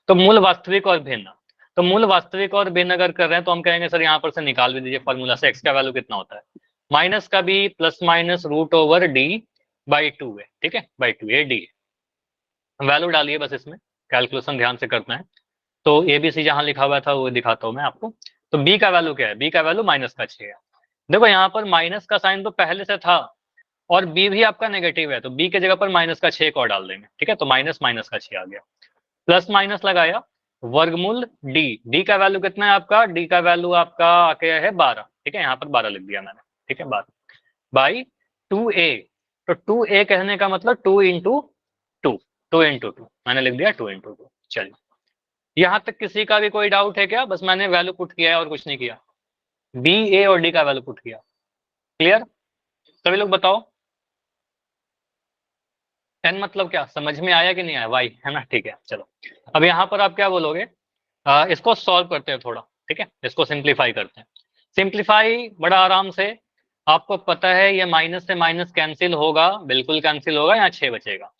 तो मूल वास्तविक और भिन्न, तो मूल वास्तविक और भिन्न अगर कर रहे हैं तो हम कहेंगे सर यहाँ पर से निकाल भी दीजिए फॉर्मूला से, x का वैल्यू कितना होता है, माइनस का भी plus minus root over D by 2 है, ठीक है, बाई 2 ये डी है, वैल्यू डालिए बस, इसमें कैलकुलेशन ध्यान से करना है। तो ABC जहां लिखा हुआ था वो दिखाता हूं मैं आपको। तो B का वैल्यू क्या है, B का वैल्यू माइनस का 6 है। देखो यहाँ पर माइनस का साइन तो पहले से था और B भी आपका नेगेटिव है, तो B की जगह पर माइनस का 6 और डाल देंगे, ठीक है, तो माइनस माइनस का 6 आ गया, प्लस माइनस लगाया, वर्गमूल D का वैल्यू कितना है आपका, D का वैल्यू आपका आ गया है 12, ठीक है, यहाँ पर 12 लिख दिया मैंने, ठीक है, 12 बाई 2A। तो 2A कहने का मतलब 2 इंटू 2 मैंने लिख दिया 2 इंटू 2। चलिए, यहां तक किसी का भी कोई डाउट है क्या? बस मैंने वैल्यू पुट किया है और कुछ नहीं किया, B, A और D का वैल्यू पुट किया। क्लियर? सभी लोग बताओ, n मतलब क्या, समझ में आया कि नहीं आया? y है ना, ठीक है। चलो अब यहाँ पर आप क्या बोलोगे, इसको सॉल्व करते हैं थोड़ा, ठीक है, इसको सिंप्लीफाई करते हैं। सिंप्लीफाई बड़ा आराम से, आपको पता है ये माइनस से माइनस कैंसिल होगा, बिल्कुल कैंसिल होगा, यहाँ 6 बचेगा,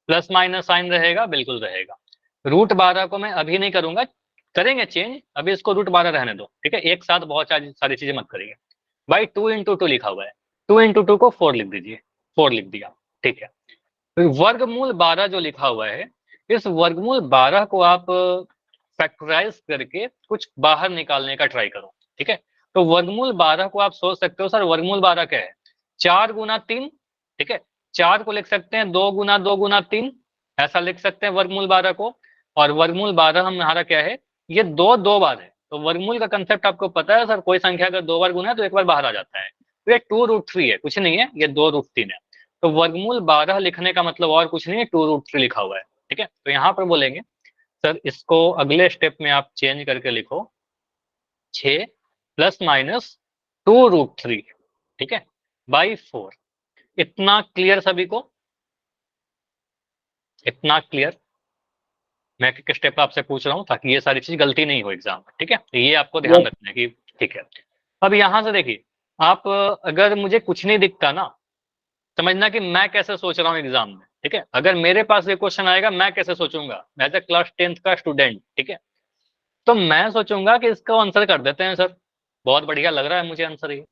प्लस माइनस साइन रहेगा, बिल्कुल रहेगा। रूट 12 को मैं अभी नहीं करूंगा, करेंगे चेंज, अभी इसको रूट 12 रहने दो, ठीक है, एक साथ बहुत सारी चीजें मत करिए। भाई 2 इंटू 2 लिखा हुआ है, 2 इंटू 2 को 4 लिख दीजिए, 4 लिख दिया, ठीक है। तो वर्गमूल 12 जो लिखा हुआ है, इस वर्गमूल 12 को आप फैक्टराइज करके कुछ बाहर निकालने का ट्राई करो, ठीक है। तो वर्गमूल 12 को आप सोच सकते हो सर वर्गमूल 12 क्या है, 4 गुना 3, ठीक है, 4 को लिख सकते हैं 2 गुना 2 गुना 3, ऐसा लिख सकते हैं वर्गमूल 12 को। और वर्गमूल 12 हमारा क्या है, ये दो बार है, तो वर्गमूल का कंसेप्ट आपको पता है सर, कोई संख्या अगर 2 बार गुना है तो एक बार बाहर आ जाता है, तो ये 2√3 है, कुछ नहीं है, ये 2√3 है। तो वर्गमूल 12 लिखने का मतलब और कुछ नहीं है, 2√3 लिखा हुआ है, ठीक है। तो यहाँ पर बोलेंगे सर इसको अगले स्टेप में आप चेंज करके लिखो 6 प्लस माइनस 2√3, ठीक है, बाई 4। इतना क्लियर सभी को, इतना क्लियर? मैं एक स्टेप आपसे पूछ रहा हूँ ताकि ये सारी चीज गलती नहीं हो एग्जाम में, ठीक है, तो ये आपको ध्यान रखना है कि ठीक है। अब यहां से देखिए, आप अगर मुझे कुछ नहीं दिखता ना, समझना कि मैं कैसे सोच रहा हूँ एग्जाम में, ठीक है, अगर मेरे पास ये क्वेश्चन आएगा मैं कैसे सोचूंगा एज ए क्लास 10th का स्टूडेंट, ठीक है, तो मैं सोचूंगा कि इसका आंसर कर देते हैं सर, बहुत बढ़िया लग रहा है मुझे आंसर ये,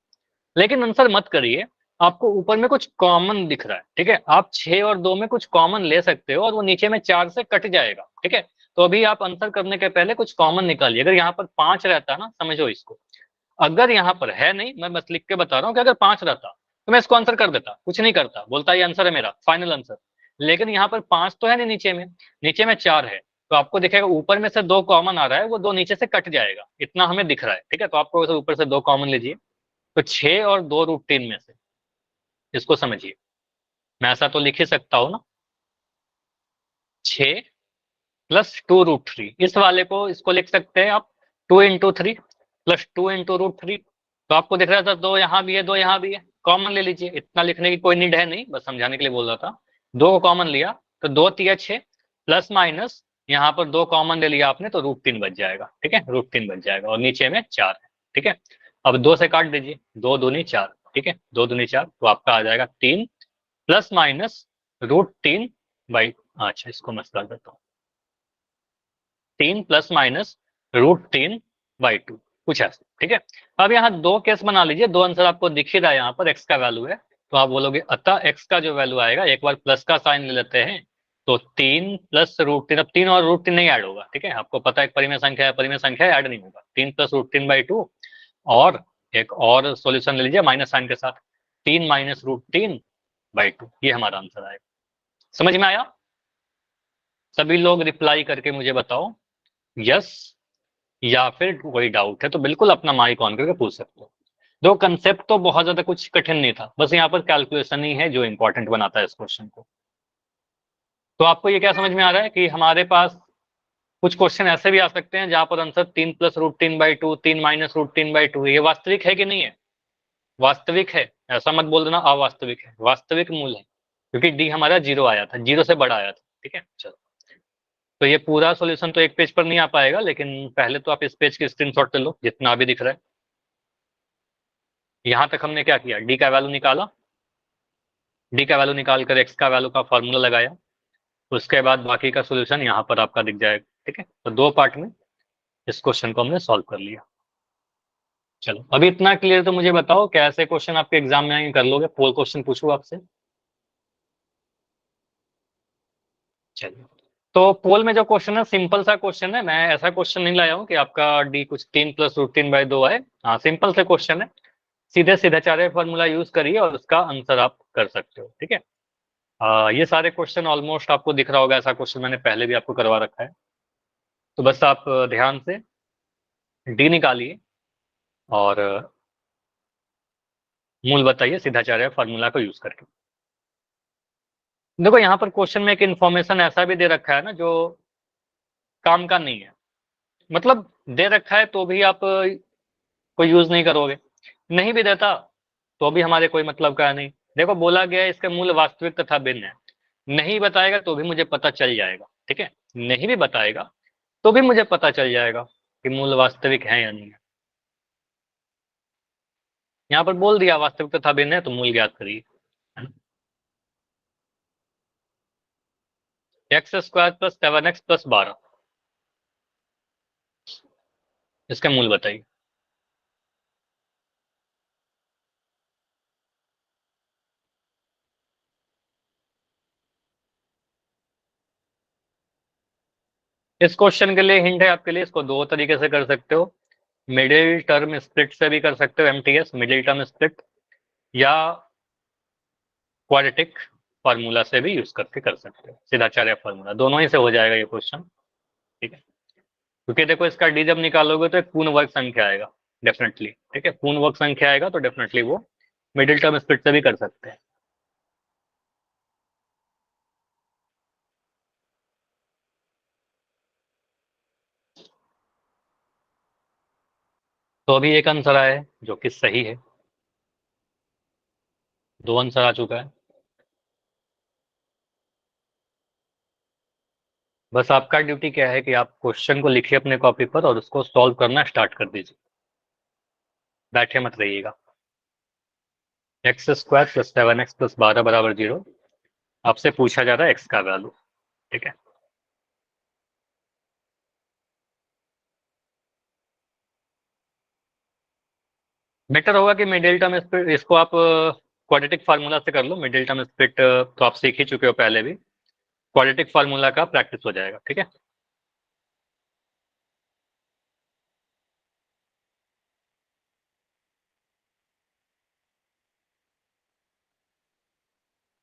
लेकिन आंसर मत करिए, आपको ऊपर में कुछ कॉमन दिख रहा है, ठीक है, आप 6 और 2 में कुछ कॉमन ले सकते हो और वो नीचे में 4 से कट जाएगा, ठीक है। तो अभी आप आंसर करने के पहले कुछ कॉमन निकालिए, अगर यहाँ पर 5 रहता ना, समझो इसको, अगर यहाँ पर है नहीं, मैं बस लिख के बता रहा हूँ कि अगर 5 रहता तो मैं इसको आंसर कर देता, कुछ नहीं करता, बोलता ये आंसर है मेरा फाइनल आंसर। लेकिन यहाँ पर 5 तो है नहीं, नीचे में 4 है, तो आपको दिखेगा ऊपर में से 2 कॉमन आ रहा है, वो 2 नीचे से कट जाएगा, इतना हमें दिख रहा है, ठीक है। तो आपको ऊपर से 2 कॉमन लीजिए, तो 6 और 2√3 में से, इसको समझिए, मैं ऐसा तो लिख ही सकता हूँ ना, 6 प्लस 2√3, इस वाले को इसको लिख सकते हैं आप 2 इंटू 3 प्लस 2 इंटू √3। तो आपको दिख रहा था 2 यहाँ भी है 2 यहाँ भी है, कॉमन ले लीजिए, इतना लिखने की कोई नीड है नहीं, बस समझाने के लिए बोल रहा था। 2 को कॉमन लिया तो 2 तिया 6 प्लस माइनस यहाँ पर 2 कॉमन ले लिया आपने तो √3 बच जाएगा, ठीक है, √3 बच जाएगा और नीचे में 4 है, ठीक है। अब 2 से काट दीजिए, 2 दूनी 4, ठीक है, 2 दूनी 4, तो आपका आ जाएगा 3 प्लस माइनस √3 बाई, अच्छा इसको मैं कर देता हूँ, 3 प्लस माइनस √3 बाई 2, कुछ ऐसा, ठीक है। अब यहाँ 2 केस बना लीजिए, 2 आंसर आपको दिख ही रहा है, यहाँ पर x का वैल्यू है, तो आप बोलोगे अतः x का जो वैल्यू आएगा, एक बार प्लस का साइन ले लेते हैं, तो 3 प्लस √3, अब 3 और √3 नहीं ऐड होगा, ठीक है, आपको पता है परिमेय संख्या है, परिमेय संख्या ऐड नहीं होगा, 3 प्लस √3 बाई 2, और एक और सॉल्यूशन ले लीजिए माइनस साइन के साथ, 3 माइनस √3 बाई 2, ये हमारा आंसर आएगा। समझ में आया? सभी लोग रिप्लाई करके मुझे बताओ यस, या फिर कोई डाउट है तो बिल्कुल अपना माइक ऑन करके पूछ सकते हो। दो कंसेप्ट तो बहुत ज्यादा कुछ कठिन नहीं था, बस यहाँ पर कैलकुलेशन ही है जो इंपॉर्टेंट बनाता है इस क्वेश्चन को। तो आपको ये क्या समझ में आ रहा है कि हमारे पास कुछ क्वेश्चन ऐसे भी आ सकते हैं जहां पर answer 3 plus √3 by 2, 3 minus √3 by 2, ये वास्तविक है कि नहीं है? वास्तविक है, ऐसा मत बोल देना अवास्तविक है, वास्तविक मूल है, क्योंकि डी हमारा 0 आया था, 0 से बड़ा आया था, ठीक है। चलो, तो ये पूरा सॉल्यूशन तो एक पेज पर नहीं आ पाएगा, लेकिन पहले तो आप इस पेज की स्क्रीनशॉट ले लो जितना अभी दिख रहा है। यहां तक हमने क्या किया, डी का वैल्यू निकाला, डी का वैल्यू निकाल कर एक्स का वैल्यू का फॉर्मूला लगाया, उसके बाद बाकी का सॉल्यूशन यहाँ पर आपका दिख जाएगा, ठीक है। तो 2 पार्ट में इस क्वेश्चन को हमने सॉल्व कर लिया। चलो अभी इतना क्लियर तो मुझे बताओ, कैसे क्वेश्चन आपके एग्जाम में आएंगे, कर लोगे? पोल क्वेश्चन पूछूं आपसे? चलिए, तो पोल में जो क्वेश्चन है सिंपल सा क्वेश्चन है, मैं ऐसा क्वेश्चन नहीं लाया हूँ कि आपका डी कुछ 3+√3/2 आए। हाँ, सिंपल से क्वेश्चन है, सीधे सिद्धाचार्य फॉर्मूला यूज करिए और उसका आंसर आप कर सकते हो। ठीक है, ये सारे क्वेश्चन ऑलमोस्ट आपको दिख रहा होगा, ऐसा क्वेश्चन मैंने पहले भी आपको करवा रखा है। तो बस आप ध्यान से डी निकालिए और मूल बताइए सिद्धाचार्य फॉर्मूला को यूज करके। देखो यहाँ पर क्वेश्चन में एक इन्फॉर्मेशन ऐसा भी दे रखा है ना जो काम का नहीं है, मतलब दे रखा है तो भी आप कोई यूज नहीं करोगे, नहीं भी देता तो भी हमारे कोई मतलब का नहीं। देखो बोला गया है इसके मूल वास्तविक तथा भिन्न है, नहीं बताएगा तो भी मुझे पता चल जाएगा। ठीक है, नहीं भी बताएगा तो भी मुझे पता चल जाएगा कि मूल वास्तविक है या नहीं है। यहाँ पर बोल दिया वास्तविक तथा भिन्न है तो मूल ज्ञात करिए। x² + 7x + 12, इसके मूल बताइए। इस क्वेश्चन के लिए हिंट है आपके लिए, इसको दो तरीके से कर सकते हो, मिडिल टर्म स्प्लिट से भी कर सकते हो, MTS मिडिल टर्म स्प्लिट, या क्वाड्रेटिक फार्मूला से भी यूज करके कर सकते हो, सिद्धाचार्य फार्मूला, दोनों ही से हो जाएगा ये क्वेश्चन। ठीक है, क्योंकि देखो इसका डी जब निकालोगे तो एक पूर्ण वर्ग संख्या आएगा डेफिनेटली। ठीक है, पूर्ण वर्ग संख्या आएगा तो डेफिनेटली वो मिडिल टर्म स्प्लिट से भी कर सकते हैं। तो अभी एक आंसर आया है जो कि सही है, दो आंसर आ चुका है। बस आपका ड्यूटी क्या है कि आप क्वेश्चन को लिखिए अपने कॉपी पर और उसको सॉल्व करना स्टार्ट कर दीजिए, बैठे मत रहिएगा। x² + 7x + 12 = 0, आपसे पूछा जा रहा है x का वैल्यू। ठीक है, बेटर होगा कि मिडिल टर्म स्प्लिट इसको आप क्वाड्रेटिक फार्मूला से कर लो। मिडिल टर्म स्प्लिट तो आप सीख ही चुके हो पहले भी, क्वाड्रेटिक फार्मूला का प्रैक्टिस हो जाएगा। ठीक है,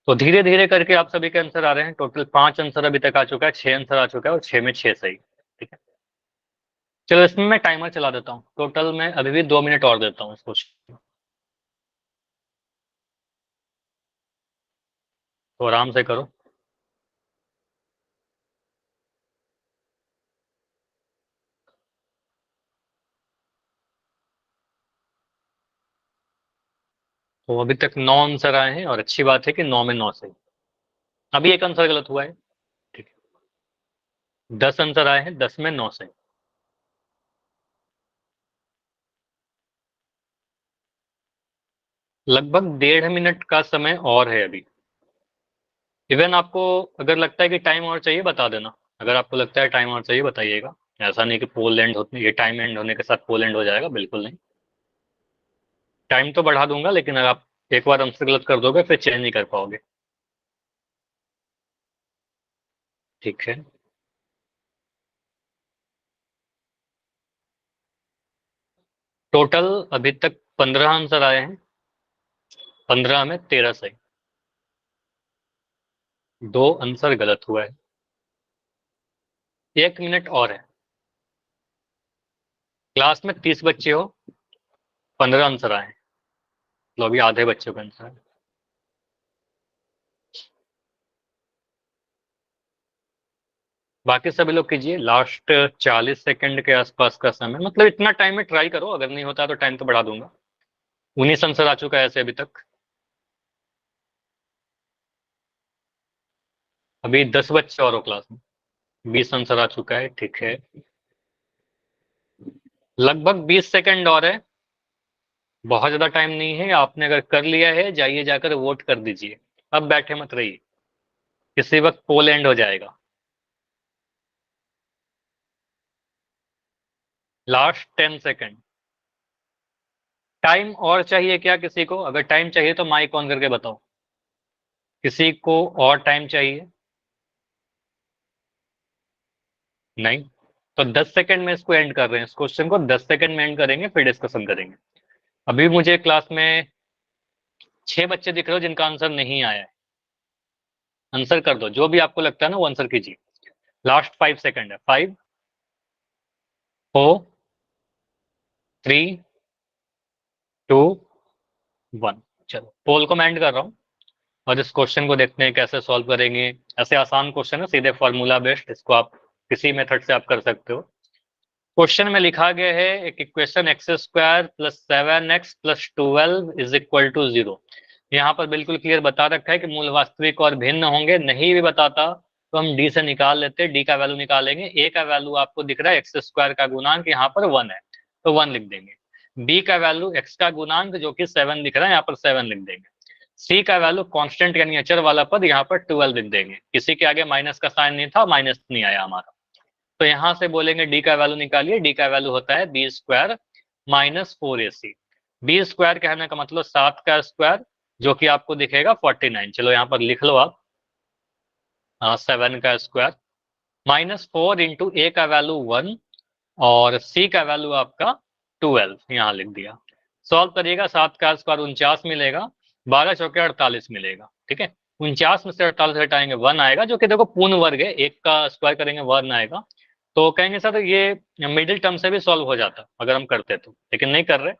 तो धीरे धीरे करके आप सभी के आंसर आ रहे हैं। टोटल 5 आंसर अभी तक आ चुका है, 6 आंसर आ चुका है और 6 में 6 सही। ठीक है, चलो इसमें मैं टाइमर चला देता हूँ, टोटल मैं अभी भी 2 मिनट और देता हूँ इसको। तो आराम से करो। तो अभी तक 9 आंसर आए हैं और अच्छी बात है कि 9 में 9 सही। अभी एक आंसर गलत हुआ है। ठीक है, 10 आंसर आए हैं, 10 में 9 सही। लगभग 1.5 मिनट का समय और है अभी। इवन आपको अगर लगता है कि टाइम और चाहिए बता देना, अगर आपको लगता है टाइम और चाहिए बताइएगा। ऐसा नहीं कि पोल एंड होने, ये टाइम एंड होने के साथ पोल एंड हो जाएगा, बिल्कुल नहीं। टाइम तो बढ़ा दूंगा लेकिन अगर आप एक बार आंसर गलत कर दोगे फिर चेंज नहीं कर पाओगे। ठीक है, टोटल अभी तक 15 आंसर आए हैं, 15 में 13 सही, 2 आंसर गलत हुआ है। 1 मिनट और है। क्लास में 30 बच्चे हो, 15 आंसर आए हैं, तो अभी आधे बच्चों का आंसर है। बाकी सभी लोग कीजिए, लास्ट 40 सेकंड के आसपास का समय, मतलब इतना टाइम में ट्राई करो, अगर नहीं होता तो टाइम तो बढ़ा दूंगा। 19 आंसर आ चुका है ऐसे अभी तक। अभी 10 बच्चे और हो क्लास में, 20 आंसर आ चुका है। ठीक है, लगभग 20 सेकंड और है, बहुत ज्यादा टाइम नहीं है। आपने अगर कर लिया है जाइए जाकर वोट कर दीजिए, अब बैठे मत रहिए, किसी वक्त पोल एंड हो जाएगा। Last 10 second. टाइम और चाहिए क्या किसी को? अगर टाइम चाहिए तो माइक ऑन करके बताओ, किसी को और टाइम चाहिए? नहीं, तो 10 सेकंड में इसको एंड कर रहे हैं, इस क्वेश्चन को 10 सेकंड में एंड करेंगे, फिर डिस्कशन करेंगे। अभी मुझे क्लास में 6 बच्चे दिख रहे हो जिनका आंसर नहीं आया है। आंसर कर दो, जो भी आपको लगता है ना वो आंसर कीजिए। लास्ट 5 सेकंड है। 5 4 3 2 1। चलो पोल को मैं एंड कर रहा हूँ और इस क्वेश्चन को देखते हैं कैसे सॉल्व करेंगे। ऐसे आसान क्वेश्चन है, सीधे फॉर्मूला बेस्ड, इसको आप किसी मेथड से आप कर सकते हो। क्वेश्चन में लिखा गया है एक equation x square plus 7x plus 12 is equal to 0। यहाँ पर बिल्कुल क्लियर बता रखा है कि मूल वास्तविक और भिन्न होंगे। नहीं भी बताता तो हम डी से निकाल लेते, डी का वैल्यू निकालेंगे। ए का वैल्यू आपको दिख रहा है एक्स स्क्वायर का गुणांक यहाँ पर 1 है तो 1 लिख देंगे। बी का वैल्यू एक्स का गुणांक जो कि 7 दिख रहा है यहाँ पर 7 लिख देंगे। सी का वैल्यू कांस्टेंट यानी अचर वाला पद यहाँ पर 12 लिख देंगे। किसी के आगे माइनस का साइन नहीं था, माइनस नहीं आया हमारा, तो यहां से बोलेंगे डी का वैल्यू निकालिए। डी का वैल्यू होता है b square minus 4ac। B square कहने का मतलब 7 का स्क्वायर, जो कि आपको दिखेगा 49। चलो यहाँ पर लिख लो आप 7 का स्क्वायर माइनस 4 इंटू ए का वैल्यू 1 और सी का वैल्यू आपका 12 यहाँ लिख दिया। सॉल्व करिएगा, 7 का स्क्वायर 49 मिलेगा, 12 चौके 48 मिलेगा। ठीक है, 49 में से 48 हटाएंगे 1 आएगा, जो कि देखो पूर्ण वर्ग है, एक का स्क्वायर करेंगे 1 आएगा। तो कहेंगे सर ये मिडिल टर्म से भी सॉल्व हो जाता अगर हम करते तो, लेकिन नहीं कर रहे।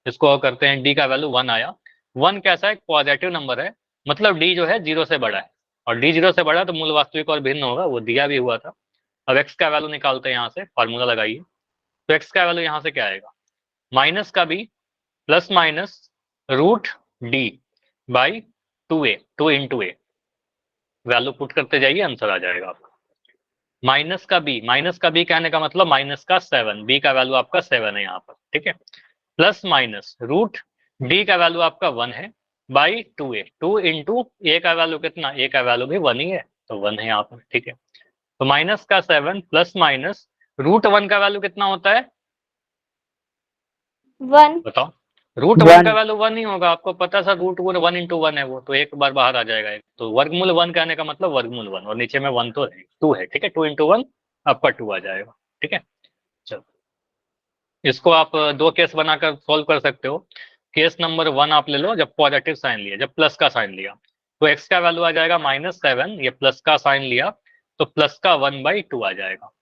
इसको करते हैं, डी का वैल्यू 1 आया। 1 कैसा है? पॉजिटिव नंबर है, मतलब डी जो है 0 से बड़ा है, और डी 0 से बड़ा है तो मूल वास्तविक और भिन्न होगा, वो दिया भी हुआ था। अब एक्स का वैल्यू निकालते हैं, यहाँ से फॉर्मूला लगाइए। तो एक्स का वैल्यू यहाँ से क्या आएगा? माइनस का b plus minus root D by 2a, 2 into a. Value put करते जाइए, आंसर आ जाएगा आपका। माइनस का बी कहने का मतलब माइनस का 7, बी का वैल्यू आपका 7 है यहाँ पर। ठीक है, प्लस माइनस रूट डी का वैल्यू आपका 1 है बाई 2a, 2 इंटू ए का वैल्यू कितना? ए का वैल्यू भी 1 ही है तो 1 है यहाँ पर। ठीक है, तो माइनस का 7 प्लस माइनस रूट 1 का वैल्यू कितना होता है 1। बताओ? रूट 1 का वैल्यू 1 ही होगा, आपको पता सर रूट 1 इंटू 1 है वो, तो एक बार बाहर आ जाएगा एक, तो वर्गमूल 1 कहने का मतलब वर्गमूल 1, और नीचे में 1 तो है 2 है। ठीक है, 2 इंटू 1 आपका 2 आ जाएगा। ठीक है, चलो इसको आप दो केस बनाकर सोल्व कर सकते हो। केस नंबर 1 आप ले लो, जब पॉजिटिव साइन लिया, जब प्लस का साइन लिया तो एक्स का वैल्यू आ जाएगा -7, ये प्लस का साइन लिया तो प्लस का 1/2 आ जाएगा।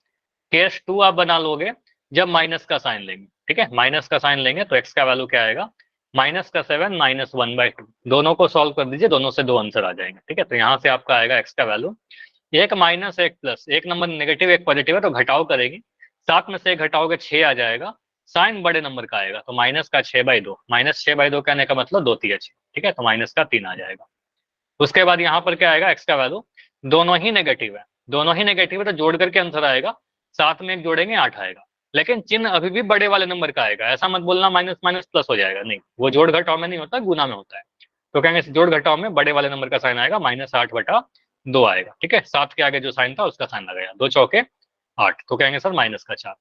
केस 2 आप बना लोगे जब माइनस का साइन लेंगे। ठीक है, माइनस का साइन लेंगे तो एक्स का वैल्यू क्या आएगा? माइनस का 7 माइनस 1/2। दोनों को सॉल्व कर दीजिए, दोनों से 2 आंसर आ जाएंगे। ठीक है, तो यहाँ से आपका आएगा एक्स का वैल्यू, एक माइनस एक प्लस, एक नंबर नेगेटिव एक पॉजिटिव है तो घटाव करेंगे, 7 में से एक घटाओगे 6 आ जाएगा, साइन बड़े नंबर का आएगा तो माइनस का 6/2, माइनस 6/2 कहने का मतलब 2 3 6। ठीक है, तो माइनस का 3 आ जाएगा। उसके बाद यहाँ पर क्या आएगा? एक्स का वैल्यू, दोनों ही नेगेटिव है, दोनों ही नेगेटिव है तो जोड़ करके आंसर आएगा, 7 में एक जोड़ेंगे 8 आएगा, लेकिन चिन्ह अभी भी बड़े वाले नंबर का आएगा। ऐसा मत बोलना माइनस माइनस प्लस हो जाएगा, नहीं, वो जोड़ घटाव में नहीं होता, गुना में होता है। तो कहेंगे जोड़ घटाव में बड़े वाले नंबर का साइन आएगा, -8/2 आएगा। ठीक है, 7 के आगे जो साइन था उसका साइन लगाया, 2 चौके 8, तो कहेंगे सर माइनस का 4।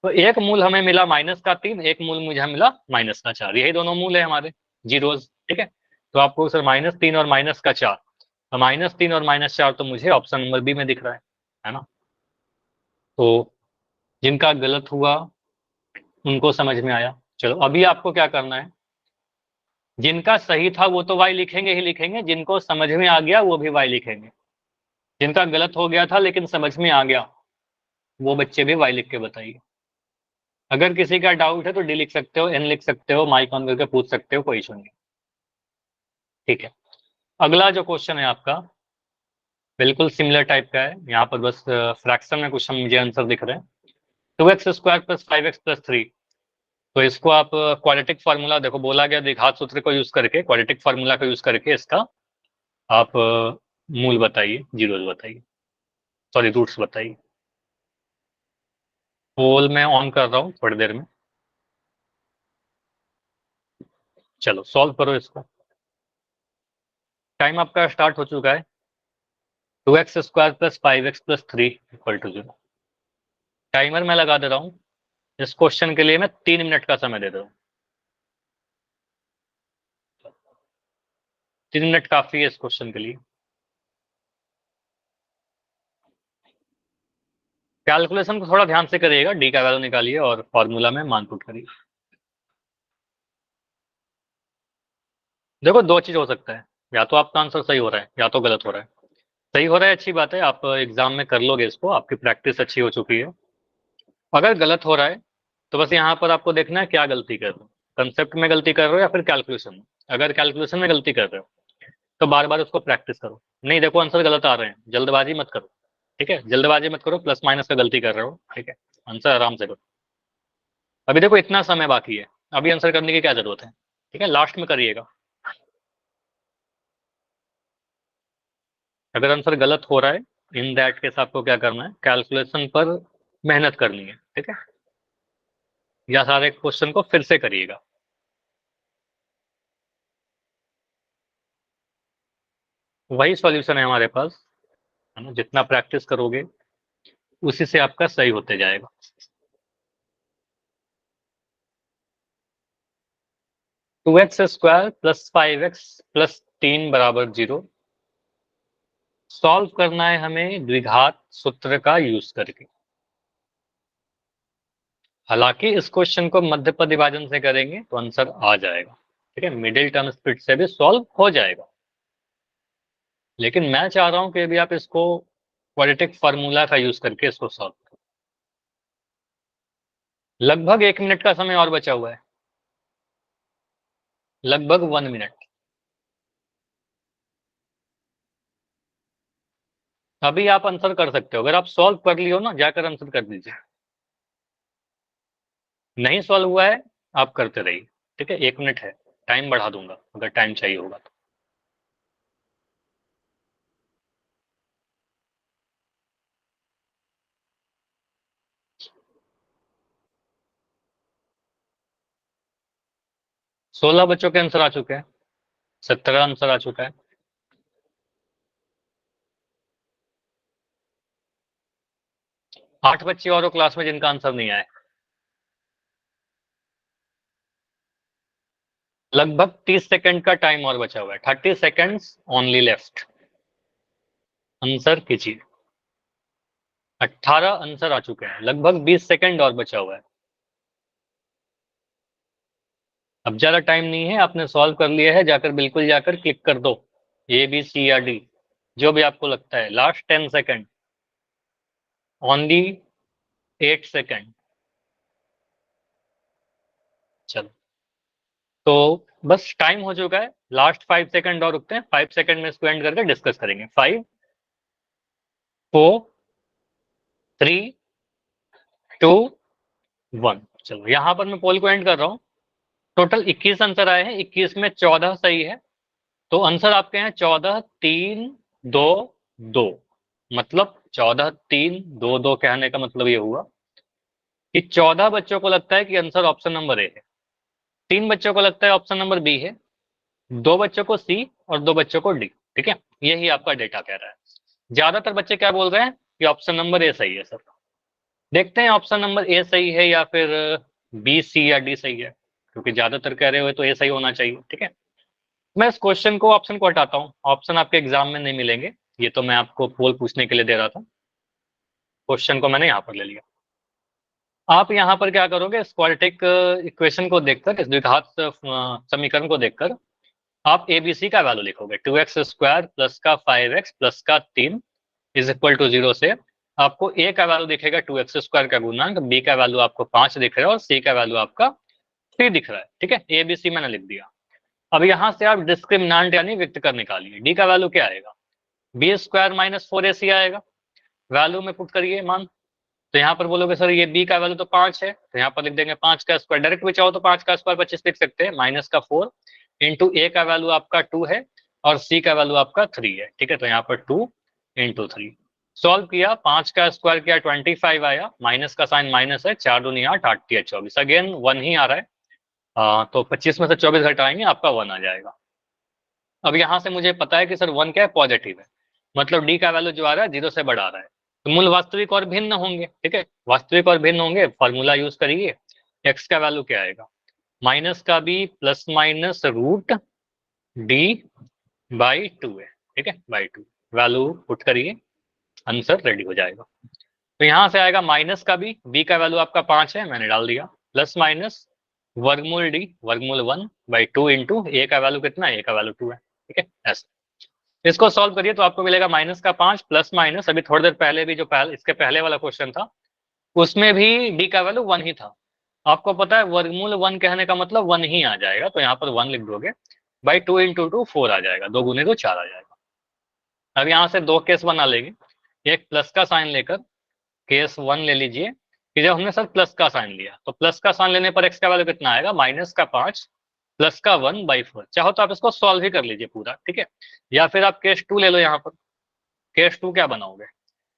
तो एक मूल हमें मिला माइनस का 3, एक मूल मुझे मिला माइनस का 4, यही दोनों मूल है हमारे जीरोज। ठीक है, तो आपको सर -3 और -4, तो -3 और -4 तो मुझे ऑप्शन नंबर बी में दिख रहा है ना। तो जिनका गलत हुआ उनको समझ में आया। चलो अभी आपको क्या करना है, जिनका सही था वो तो वाई लिखेंगे ही लिखेंगे, जिनको समझ में आ गया वो भी वाई लिखेंगे। जिनका गलत हो गया था लेकिन समझ में आ गया वो बच्चे भी वाई लिख के बताइए। अगर किसी का डाउट है तो डी लिख सकते हो, एन लिख सकते हो, माइक ऑन करके पूछ सकते हो, कोई इशू नहीं। ठीक है, अगला जो क्वेश्चन है आपका बिल्कुल सिमिलर टाइप का है, यहाँ पर बस फ्रैक्शन में कुछ मुझे आंसर दिख रहे हैं। 2x square plus 5x plus 3, तो इसको आप क्वाड्रेटिक फार्मूला, देखो बोला गया द्विघात सूत्र को यूज करके, क्वाड्रेटिक फार्मूला को यूज करके इसका आप मूल बताइए, जीरोज बताइए, सॉरी रूट्स बताइए। पोल मैं ऑन कर रहा हूँ थोड़ी देर में। चलो सॉल्व करो इसको, टाइम आपका स्टार्ट हो चुका है। 2x square plus 5x plus 3 equal to 0। Timer मैं लगा दे रहा हूँ, इस क्वेश्चन के लिए मैं 3 मिनट का समय दे रहा हूँ। 3 मिनट काफी है इस क्वेश्चन के लिए। कैलकुलेशन को थोड़ा ध्यान से करिएगा, डी का वैल्यू निकालिए और फॉर्मूला में मान पुट करिए। देखो दो चीज हो सकता है, या तो आपका आंसर सही हो रहा है या तो गलत हो रहा है। सही हो रहा है अच्छी बात है, आप एग्जाम में कर लोगे इसको, आपकी प्रैक्टिस अच्छी हो चुकी है। अगर गलत हो रहा है तो बस यहाँ पर आपको देखना है क्या गलती कर रहे हो, कंसेप्ट में गलती कर रहे हो या फिर कैलकुलेशन में। अगर कैलकुलेशन में गलती कर रहे हो तो बार बार उसको प्रैक्टिस करो। नहीं देखो आंसर गलत आ रहे हैं, जल्दबाजी मत करो, ठीक है, जल्दबाजी मत करो, प्लस माइनस का गलती कर रहे हो, ठीक है, आंसर आराम से करो। अभी देखो इतना समय बाकी है, अभी आंसर करने की क्या जरूरत है, ठीक है, लास्ट में करिएगा। अगर आंसर गलत हो रहा है, इन दैट केस आपको क्या करना है, कैलकुलेशन पर मेहनत करनी है, ठीक है, या सारे क्वेश्चन को फिर से करिएगा। वही सॉल्यूशन है हमारे पास, है ना, जितना प्रैक्टिस करोगे उसी से आपका सही होते जाएगा। Two x square plus 5x plus 3 बराबर 0 सॉल्व करना है हमें द्विघात सूत्र का यूज करके। हालांकि इस क्वेश्चन को मध्य पद विभाजन से करेंगे तो आंसर आ जाएगा, ठीक है, मिडिल टर्म स्प्लिट से भी सॉल्व हो जाएगा। लेकिन मैं चाह रहा हूं कि अभी आप इसको क्वाड्रेटिक फार्मूला का यूज करके इसको सॉल्व करो। लगभग 1 मिनट का समय और बचा हुआ है, लगभग 1 मिनट। अभी आप आंसर कर सकते हो, अगर आप सॉल्व कर लियो ना जाकर आंसर कर दीजिए। नहीं सॉल्व हुआ है आप करते रहिए, ठीक है, 1 मिनट है, टाइम बढ़ा दूंगा अगर टाइम चाहिए होगा तो। सोलह बच्चों के आंसर आ चुके हैं, 17 आंसर आ चुका है। 8 बच्चे और क्लास में जिनका आंसर नहीं आया। लगभग 30 सेकंड का टाइम और बचा हुआ है, 30 सेकंड्स ओनली लेफ्ट। आंसर कीजिए। 18 आंसर आ चुके हैं, लगभग 20 सेकंड और बचा हुआ है। अब ज्यादा टाइम नहीं है, आपने सॉल्व कर लिया है, जाकर बिल्कुल जाकर क्लिक कर दो, ए बी सी या डी जो भी आपको लगता है। Last 10 second, only 8 second. चलो तो बस टाइम हो चुका है, लास्ट 5 सेकंड और रुकते हैं, 5 सेकंड में इसको एंड करके डिस्कस करेंगे। 5 4 3 2 1। चलो यहाँ पर मैं पोल को एंड कर रहा हूँ। टोटल 21 आंसर आए हैं, 21 में 14 सही है, तो आंसर आपके हैं 14 3 2 2। मतलब 14 3 2 2 कहने का मतलब ये हुआ कि 14 बच्चों को लगता है कि आंसर ऑप्शन नंबर ए है, 3 बच्चों को लगता है ऑप्शन नंबर बी है, 2 बच्चों को सी और 2 बच्चों को डी, ठीक है, यही आपका डेटा कह रहा है। ज्यादातर बच्चे क्या बोल रहे हैं कि ऑप्शन नंबर ए सही है सर। देखते हैं ऑप्शन नंबर ए सही है या फिर बी सी या डी सही है, क्योंकि ज्यादातर कह रहे हुए तो ए सही होना चाहिए, ठीक है। मैं इस क्वेश्चन को ऑप्शन को हटाता हूँ, ऑप्शन आपके एग्जाम में नहीं मिलेंगे, ये तो मैं आपको पोल पूछने के लिए दे रहा था, क्वेश्चन को मैंने यहाँ पर ले लिया। आप यहाँ पर क्या करोगे, क्वाड्रेटिक इक्वेशन को देखकर, इस द्विघात समीकरण को देखकर आप एबीसी का वैल्यू लिखोगे। 2x स्क्वायर प्लस का 5x प्लस का 3 इज इक्वल टू 0 से आपको ए का वैल्यू दिखेगा 2x स्क्वायर का गुणांक, बी का वैल्यू आपको 5 दिख रहा है और सी का वैल्यू आपका 3 दिख रहा है, ठीक है, एबीसी मैंने लिख दिया। अब यहाँ से आप डिस्क्रिमिनांट यानी व्यक्तकर निकालिए। डी का वैल्यू क्या आएगा, बी स्क्वायर माइनस 4ac आएगा, वैल्यू में पुट करिए मान। तो यहाँ पर बोलोगे सर ये बी का वैल्यू तो 5 है, तो यहाँ पर लिख देंगे 5 का स्क्वायर, डायरेक्ट भी चाहो तो 5 का स्क्वायर 25 लिख सकते हैं, माइनस का 4 इंटू ए का वैल्यू आपका 2 है और सी का वैल्यू आपका 3 है, ठीक है, तो यहाँ पर 2 इंटू 3 सॉल्व किया, 5 का स्क्वायर किया 25 आया, माइनस का साइन माइनस है, 4 दूनी 8 8 3 24, अगेन 1 ही आ रहा है, तो 25 में से 24 घटाएंगे आपका 1 आ जाएगा। अब यहाँ से मुझे पता है कि सर 1 क्या है, पॉजिटिव है, मतलब डी का वैल्यू जो आ रहा है 0 से बड़ा आ रहा है, तो मूल वास्तविक और भिन्न होंगे, ठीक है, वास्तविक और भिन्न होंगे, फॉर्मूला यूज करिए, एक्स का वैल्यू क्या आएगा, माइनस का b plus minus root D by 2 है, ठीक है, बाई 2 वैल्यू पुट करिए, आंसर रेडी हो जाएगा। तो यहां से आएगा माइनस का बी का वैल्यू आपका 5 है, मैंने डाल दिया, प्लस माइनस वर्गमूल डी वर्गमूल 1 बाई 2 इंटू ए का वैल्यू कितना है, ए का वैल्यू 2 है, ठीक है, ऐसे इसको सॉल्व करिए तो आपको मिलेगा माइनस का 5 प्लस माइनस, अभी थोड़ी देर पहले भी जो इसके पहले वाला क्वेश्चन था उसमें भी डी का वैल्यू 1 ही था, आपको पता है वर्गमूल 1 कहने का मतलब 1 ही आ जाएगा, तो यहाँ पर 1 लिख दोगे, बाई 2 इंटू 2 4 आ जाएगा, 2 गुने 2 4 आ जाएगा। अब यहाँ से दो केस बना लेंगे, एक प्लस का साइन लेकर केस 1 ले लीजिए कि जब हमने सर प्लस का साइन लिया तो प्लस का साइन लेने पर एक्स का वैल्यू कितना आएगा, माइनस का 5 प्लस का 1 बाई 4, चाहो तो आप इसको सॉल्व ही कर लीजिए पूरा, ठीक है, या फिर आप केस 2 ले लो, यहाँ पर केस 2 क्या बनाओगे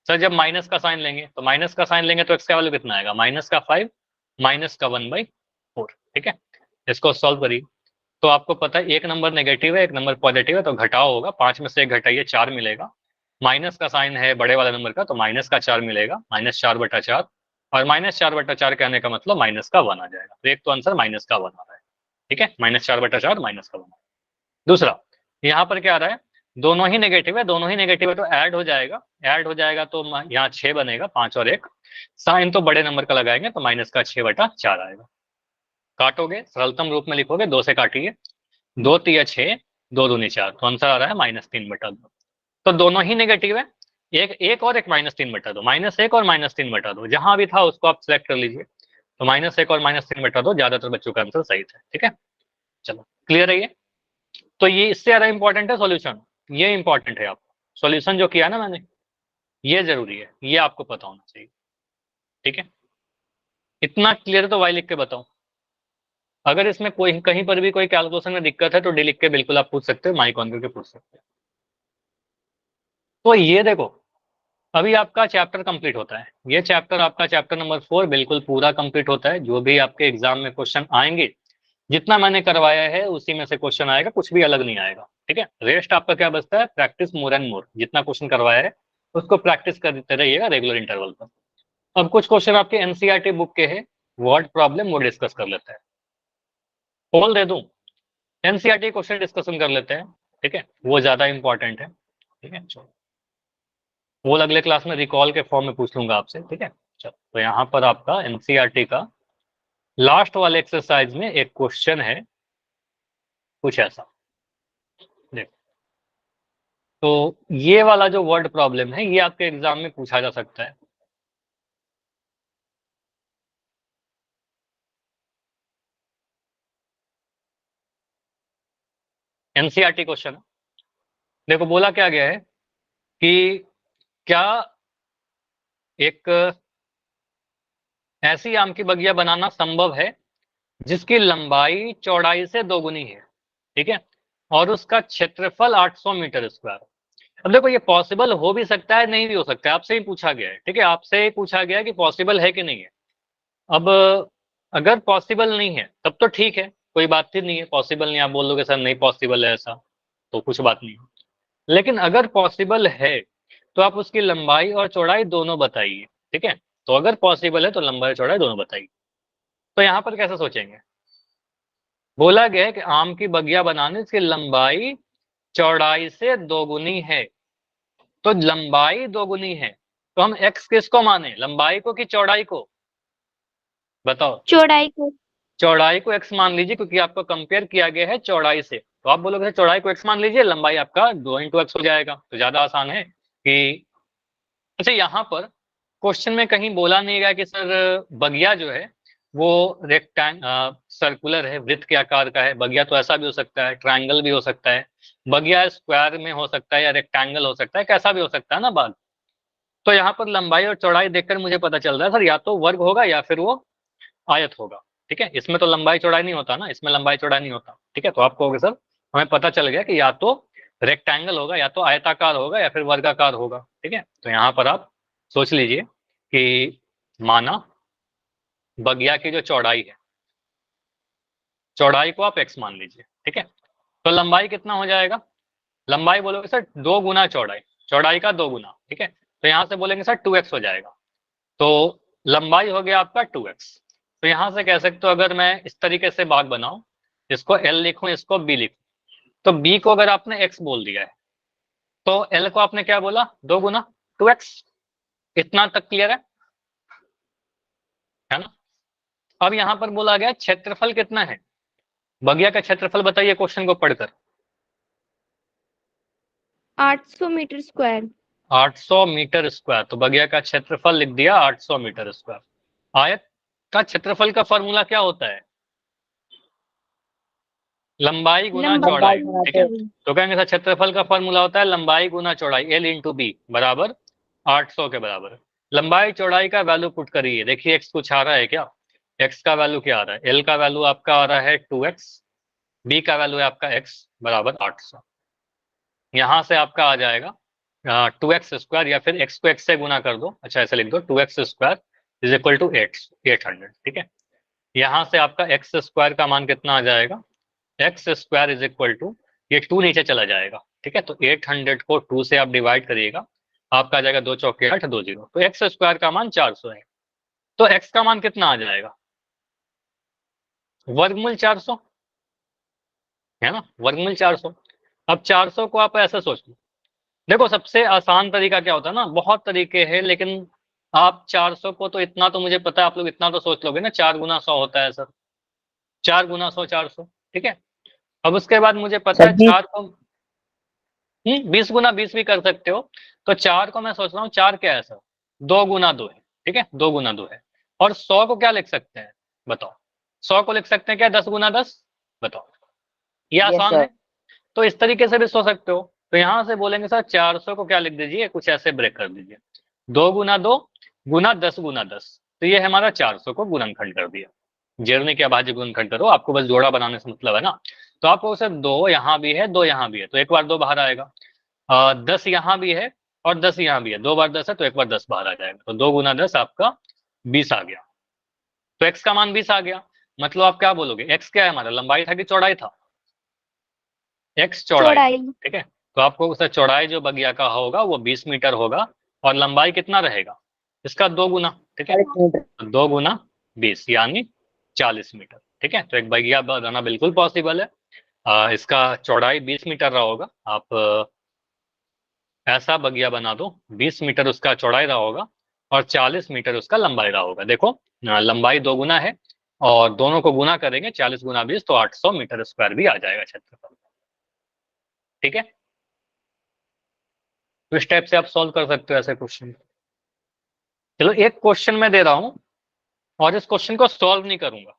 सर, जब माइनस का साइन लेंगे तो माइनस का साइन लेंगे तो एक्स का वैल्यू कितना आएगा, माइनस का 5 माइनस का 1 बाई 4, ठीक है, इसको सॉल्व करिए तो आपको पता है एक नंबर नेगेटिव है एक नंबर पॉजिटिव है, तो घटाव होगा, 5 में से 1 घटाइए 4 मिलेगा, माइनस का साइन है बड़े वाले नंबर का तो माइनस का 4 मिलेगा, -4/4, और -4/4 कहने का मतलब माइनस का 1 आ जाएगा, तो एक तो आंसर माइनस का 1 आ रहा है, ठीक है, -4/4 माइनस का 1। दूसरा यहाँ पर क्या आ रहा है, दोनों ही नेगेटिव है, दोनों ही नेगेटिव है तो ऐड हो जाएगा तो यहाँ 6 बनेगा, 5 और 1, साइन तो बड़े नंबर का लगाएंगे तो माइनस का 6/4 आएगा, काटोगे सरलतम रूप में लिखोगे, 2 से काटिए, 2 तिया 6 2 दूनी 4, तो आंसर आ रहा है -3/2, तो दोनों ही नेगेटिव है, एक और एक -3/2, -1 और -3/2 जहां भी था उसको आप सिलेक्ट कर लीजिए, तो -1 और -3/2 ज्यादातर बच्चों का आंसर सही था, ठीक है, चलो क्लियर है ये, तो ये इससे ज्यादा इंपॉर्टेंट है सॉल्यूशन, ये इंपॉर्टेंट है आपको, सॉल्यूशन जो किया ना मैंने ये जरूरी है, ये आपको पता होना चाहिए, ठीक है, इतना क्लियर तो वाई लिख के बताओ, अगर इसमें कोई कहीं पर भी कोई कैलकुलेशन में दिक्कत है तो डी लिख के बिल्कुल आप पूछ सकते हो, माइक ऑन करके पूछ सकते हो। तो ये देखो अभी आपका चैप्टर कंप्लीट होता है, ये चैप्टर आपका चैप्टर नंबर 4 बिल्कुल पूरा कंप्लीट होता है, जो भी आपके एग्जाम में क्वेश्चन आएंगे जितना मैंने करवाया है उसी में से क्वेश्चन आएगा, कुछ भी अलग नहीं आएगा, ठीक है, रेस्ट आपका क्या बचता है, प्रैक्टिस मोर एंड मोर, जितना क्वेश्चन करवाया है उसको प्रैक्टिस करते रहिएगा रेगुलर इंटरवल पर। अब कुछ क्वेश्चन आपके एनसीईआरटी बुक के हैं, वर्ड प्रॉब्लम वो डिस्कस कर लेते हैं, पोल दे दूं, एनसीईआरटी क्वेश्चन डिस्कशन कर लेते हैं, ठीक है, वो ज्यादा इंपॉर्टेंट है, ठीक है, चलो वो अगले क्लास में रिकॉल के फॉर्म में पूछ लूंगा आपसे, ठीक है, चलो तो यहाँ पर आपका एनसीईआरटी का लास्ट वाले एक्सरसाइज में एक क्वेश्चन है कुछ ऐसा, देखो तो ये वाला जो वर्ड प्रॉब्लम है ये आपके एग्जाम में पूछा जा सकता है, एनसीईआरटी क्वेश्चन, देखो बोला क्या गया है कि क्या एक ऐसी आम की बगिया बनाना संभव है जिसकी लंबाई चौड़ाई से दोगुनी है, ठीक है, और उसका क्षेत्रफल 800 मीटर स्क्वायर। अब देखो ये पॉसिबल हो भी सकता है नहीं भी हो सकता है, आपसे ही पूछा गया है, ठीक है, आपसे ही पूछा गया है कि पॉसिबल है कि नहीं है। अब अगर पॉसिबल नहीं है तब तो ठीक है, कोई बात ही नहीं है, पॉसिबल नहीं आप बोल दोगे सर नहीं पॉसिबल है ऐसा, तो कुछ बात नहीं, लेकिन अगर पॉसिबल है तो आप उसकी लंबाई और चौड़ाई दोनों बताइए, ठीक है, तो अगर पॉसिबल है तो लंबाई और चौड़ाई दोनों बताइए। तो यहाँ पर कैसे सोचेंगे, बोला गया है कि आम की बगिया बनाने की लंबाई चौड़ाई से दोगुनी है, तो लंबाई दोगुनी है तो हम x किसको माने, लंबाई को कि चौड़ाई को, बताओ, चौड़ाई को। चौड़ाई को x मान लीजिए क्योंकि आपको कंपेयर किया गया है चौड़ाई से, तो आप बोलोगे चौड़ाई को x मान लीजिए, लंबाई आपका 2 × x हो जाएगा, तो ज्यादा आसान है कि अच्छा यहाँ पर क्वेश्चन में कहीं बोला नहीं गया कि सर बगिया जो है वो सर्कुलर है, वृत्त के आकार का है, बगिया तो ऐसा भी हो सकता है, ट्रायंगल भी हो सकता है, बगिया स्क्वायर में हो सकता है या रेक्टेंगल हो सकता है, कैसा भी हो सकता है ना बात। तो यहाँ पर लंबाई और चौड़ाई देखकर मुझे पता चल रहा है सर या तो वर्ग होगा या फिर वो आयत होगा, ठीक है, इसमें तो लंबाई चौड़ाई नहीं होता ना, इसमें लंबाई चौड़ाई नहीं होता, ठीक है, तो आप कहोगे सर हमें पता चल गया कि या तो रेक्टेंगल होगा या तो आयताकार होगा या फिर वर्गाकार होगा, ठीक है, तो यहाँ पर आप सोच लीजिए कि माना बगिया की जो चौड़ाई है, चौड़ाई को आप x मान लीजिए, ठीक है, तो लंबाई कितना हो जाएगा, लंबाई बोलोगे सर 2 गुना चौड़ाई, चौड़ाई का 2 गुना, ठीक है, तो यहाँ से बोलेंगे सर 2x हो जाएगा, तो लंबाई हो गया आपका 2x। तो यहाँ से कह सकते हो अगर मैं इस तरीके से भाग बनाऊं, इसको l लिखूं, इसको b लिखूं, तो b को अगर आपने x बोल दिया है तो l को आपने क्या बोला, 2 गुना 2x। इतना तक क्लियर है ना। अब यहाँ पर बोला गया क्षेत्रफल कितना है, बगिया का क्षेत्रफल बताइए क्वेश्चन को पढ़कर। 800 मीटर स्क्वायर। 800 मीटर स्क्वायर, तो बगिया का क्षेत्रफल लिख दिया 800 मीटर स्क्वायर। आयत का क्षेत्रफल का फॉर्मूला क्या होता है, लंबाई गुना लंबाई चौड़ाई, गुना ठीक है। तो कहेंगे सर क्षेत्रफल का फॉर्मूला होता है लंबाई गुना चौड़ाई, L इंटू बी बराबर 800 के बराबर। लंबाई चौड़ाई का वैल्यू पुट करिए, देखिए एक्स कुछ आ रहा है क्या, एक्स का वैल्यू क्या आ रहा है, L का वैल्यू आपका आ रहा है 2x, बी का वैल्यू है आपका x बराबर 800। यहाँ से आपका आ जाएगा 2x स्क्वायर, या फिर x को x से गुना कर दो, अच्छा ऐसे लिख दो 2x square is equal to 800, ठीक है। यहाँ से आपका x स्क्वायर का मान कितना आ जाएगा, x square is equal to, ये 2 नीचे चला जाएगा, ठीक है। तो 800 को 2 से आप डिवाइड करिएगा, आपका आ जाएगा 2 चौके 8 2 0, तो एक्स स्क्वायर का मान 400 है। तो एक्स का मान कितना आ जाएगा, वर्गमूल 400 है ना, वर्गमूल 400। अब 400 को आप ऐसा सोच लो, देखो सबसे आसान तरीका क्या होता है ना, बहुत तरीके हैं, लेकिन आप 400 को, तो इतना तो मुझे पता है आप लोग इतना तो सोच लोगे ना, 4 गुना 100 होता है सर, 4 गुना 100 400, ठीक है। अब उसके बाद मुझे पता है 4 को 20 गुना 20 भी कर सकते हो, तो 4 को मैं सोच रहा हूँ 4 क्या है सर, 2 गुना 2 है, ठीक है, 2 गुना 2 है। और 100 को क्या लिख सकते हैं बताओ, 100 को लिख सकते हैं क्या 10 गुना 10, बताओ, ये आसान है। तो इस तरीके से भी सोच सकते हो। तो यहाँ से बोलेंगे सर 400 को क्या लिख दीजिए, कुछ ऐसे ब्रेक कर दीजिए, 2 गुना 2 गुना 10 गुना 10, तो ये हमारा 400 को गुणनखंड कर दिया। जेरने के अभाज्य गुणनखंड करो, आपको बस जोड़ा बनाने से मतलब है ना। तो आपको सर 2 यहाँ भी है 2 यहाँ भी है, तो एक बार 2 बाहर आएगा, 10 यहाँ भी है और 10 यहाँ भी है, 2 बार 10 है तो एक बार 10 बाहर आ जाएगा, तो 2 गुना 10 आपका 20 आ गया। तो x का मान 20 आ गया, मतलब आप क्या बोलोगे, x क्या है हमारा, लंबाई था कि चौड़ाई था, x चौड़ाई, ठीक है। तो आपको सर चौड़ाई जो बगिया का होगा वो 20 मीटर होगा, और लंबाई कितना रहेगा, इसका 2 गुना, ठीक है, 2 गुना 20 यानी 40 मीटर, ठीक है। तो एक बगिया बनाना बिल्कुल पॉसिबल है। इसका चौड़ाई 20 मीटर रहा होगा, आप ऐसा बगिया बना दो, 20 मीटर उसका चौड़ाई रहा होगा और 40 मीटर उसका लंबाई रहा होगा। देखो लंबाई 2 गुना है और दोनों को गुना करेंगे 40 गुना 20, तो 800 मीटर स्क्वायर भी आ जाएगा क्षेत्रफल, ठीक है। तो इस टाइप से आप सॉल्व कर सकते हो ऐसे क्वेश्चन। चलो एक क्वेश्चन मैं दे रहा हूं और इस क्वेश्चन को सॉल्व नहीं करूंगा,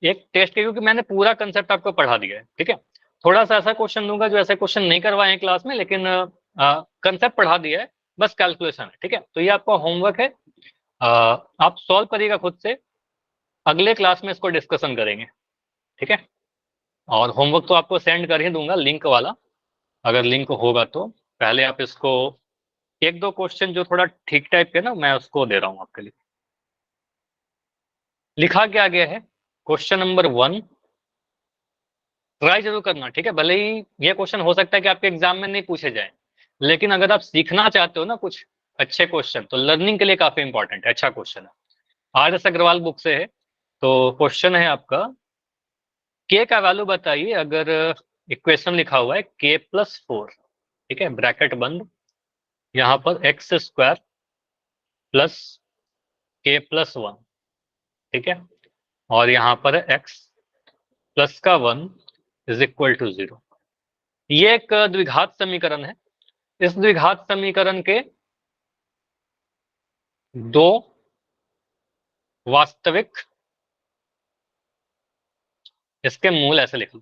एक टेस्ट के, क्योंकि मैंने पूरा कंसेप्ट आपको पढ़ा दिया है, ठीक है। थोड़ा सा ऐसा क्वेश्चन दूंगा जो ऐसे क्वेश्चन नहीं करवाए हैं क्लास में, लेकिन कंसेप्ट पढ़ा दिया है, बस कैलकुलेशन है, ठीक है। तो ये आपका होमवर्क है, आप सॉल्व करिएगा खुद से, अगले क्लास में इसको डिस्कशन करेंगे, ठीक है। और होमवर्क तो आपको सेंड कर ही दूंगा लिंक वाला, अगर लिंक होगा तो। पहले आप इसको एक दो क्वेश्चन जो थोड़ा ठीक टाइप के ना, मैं उसको दे रहा हूँ आपके लिए। लिखा क्या गया है, क्वेश्चन नंबर 1 ट्राई जरूर करना, ठीक है। भले ही ये क्वेश्चन हो सकता है कि आपके एग्जाम में नहीं पूछे जाए, लेकिन अगर आप सीखना चाहते हो ना कुछ अच्छे क्वेश्चन, तो लर्निंग के लिए काफी इंपॉर्टेंट है, अच्छा क्वेश्चन है, आर.एस. अग्रवाल बुक से है। तो क्वेश्चन है आपका, के का वैल्यू बताइए अगर इक्वेशन लिखा हुआ है k+4, ठीक है, ब्रैकेट बंद, यहाँ पर एक्स स्क्वायर प्लस k+1, ठीक है, और यहाँ पर है x प्लस का 1 इज इक्वल टू 0। ये एक द्विघात समीकरण है, इस द्विघात समीकरण के दो वास्तविक, इसके मूल ऐसे लिख लो,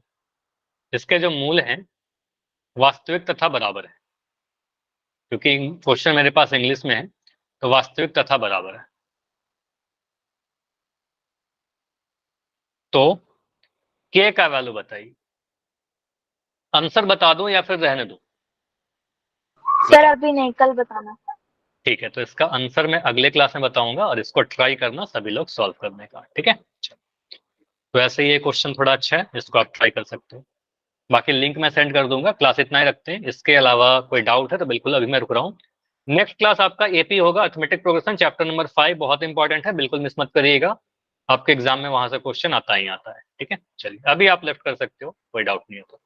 इसके जो मूल हैं वास्तविक तथा बराबर है, क्योंकि क्वेश्चन मेरे पास इंग्लिश में है, तो वास्तविक तथा बराबर है। तो के का वैल्यू बताइए, आंसर बता दूं या फिर रहने दूं, सर अभी नहीं, कल बताना। ठीक है। तो इसका आंसर मैं अगले क्लास में बताऊंगा और इसको ट्राई करना सभी लोग सॉल्व करने का, ठीक है। तो ऐसे ये क्वेश्चन थोड़ा अच्छा है, इसको आप ट्राई कर सकते हो। बाकी लिंक मैं सेंड कर दूंगा, क्लास इतना ही रखते हैं, इसके अलावा कोई डाउट है तो बिल्कुल अभी मैं रुक रहा हूँ, नेक्स्ट क्लास आपका एपी होगा, अर्थमेटिक प्रोग्रेशन, चैप्टर नंबर 5, बहुत इंपॉर्टेंट है, बिल्कुल मिस मत करिएगा, आपके एग्जाम में वहां से क्वेश्चन आता ही आता है। ठीक है, चलिए अभी आप लेफ्ट कर सकते हो, कोई डाउट नहीं है तो।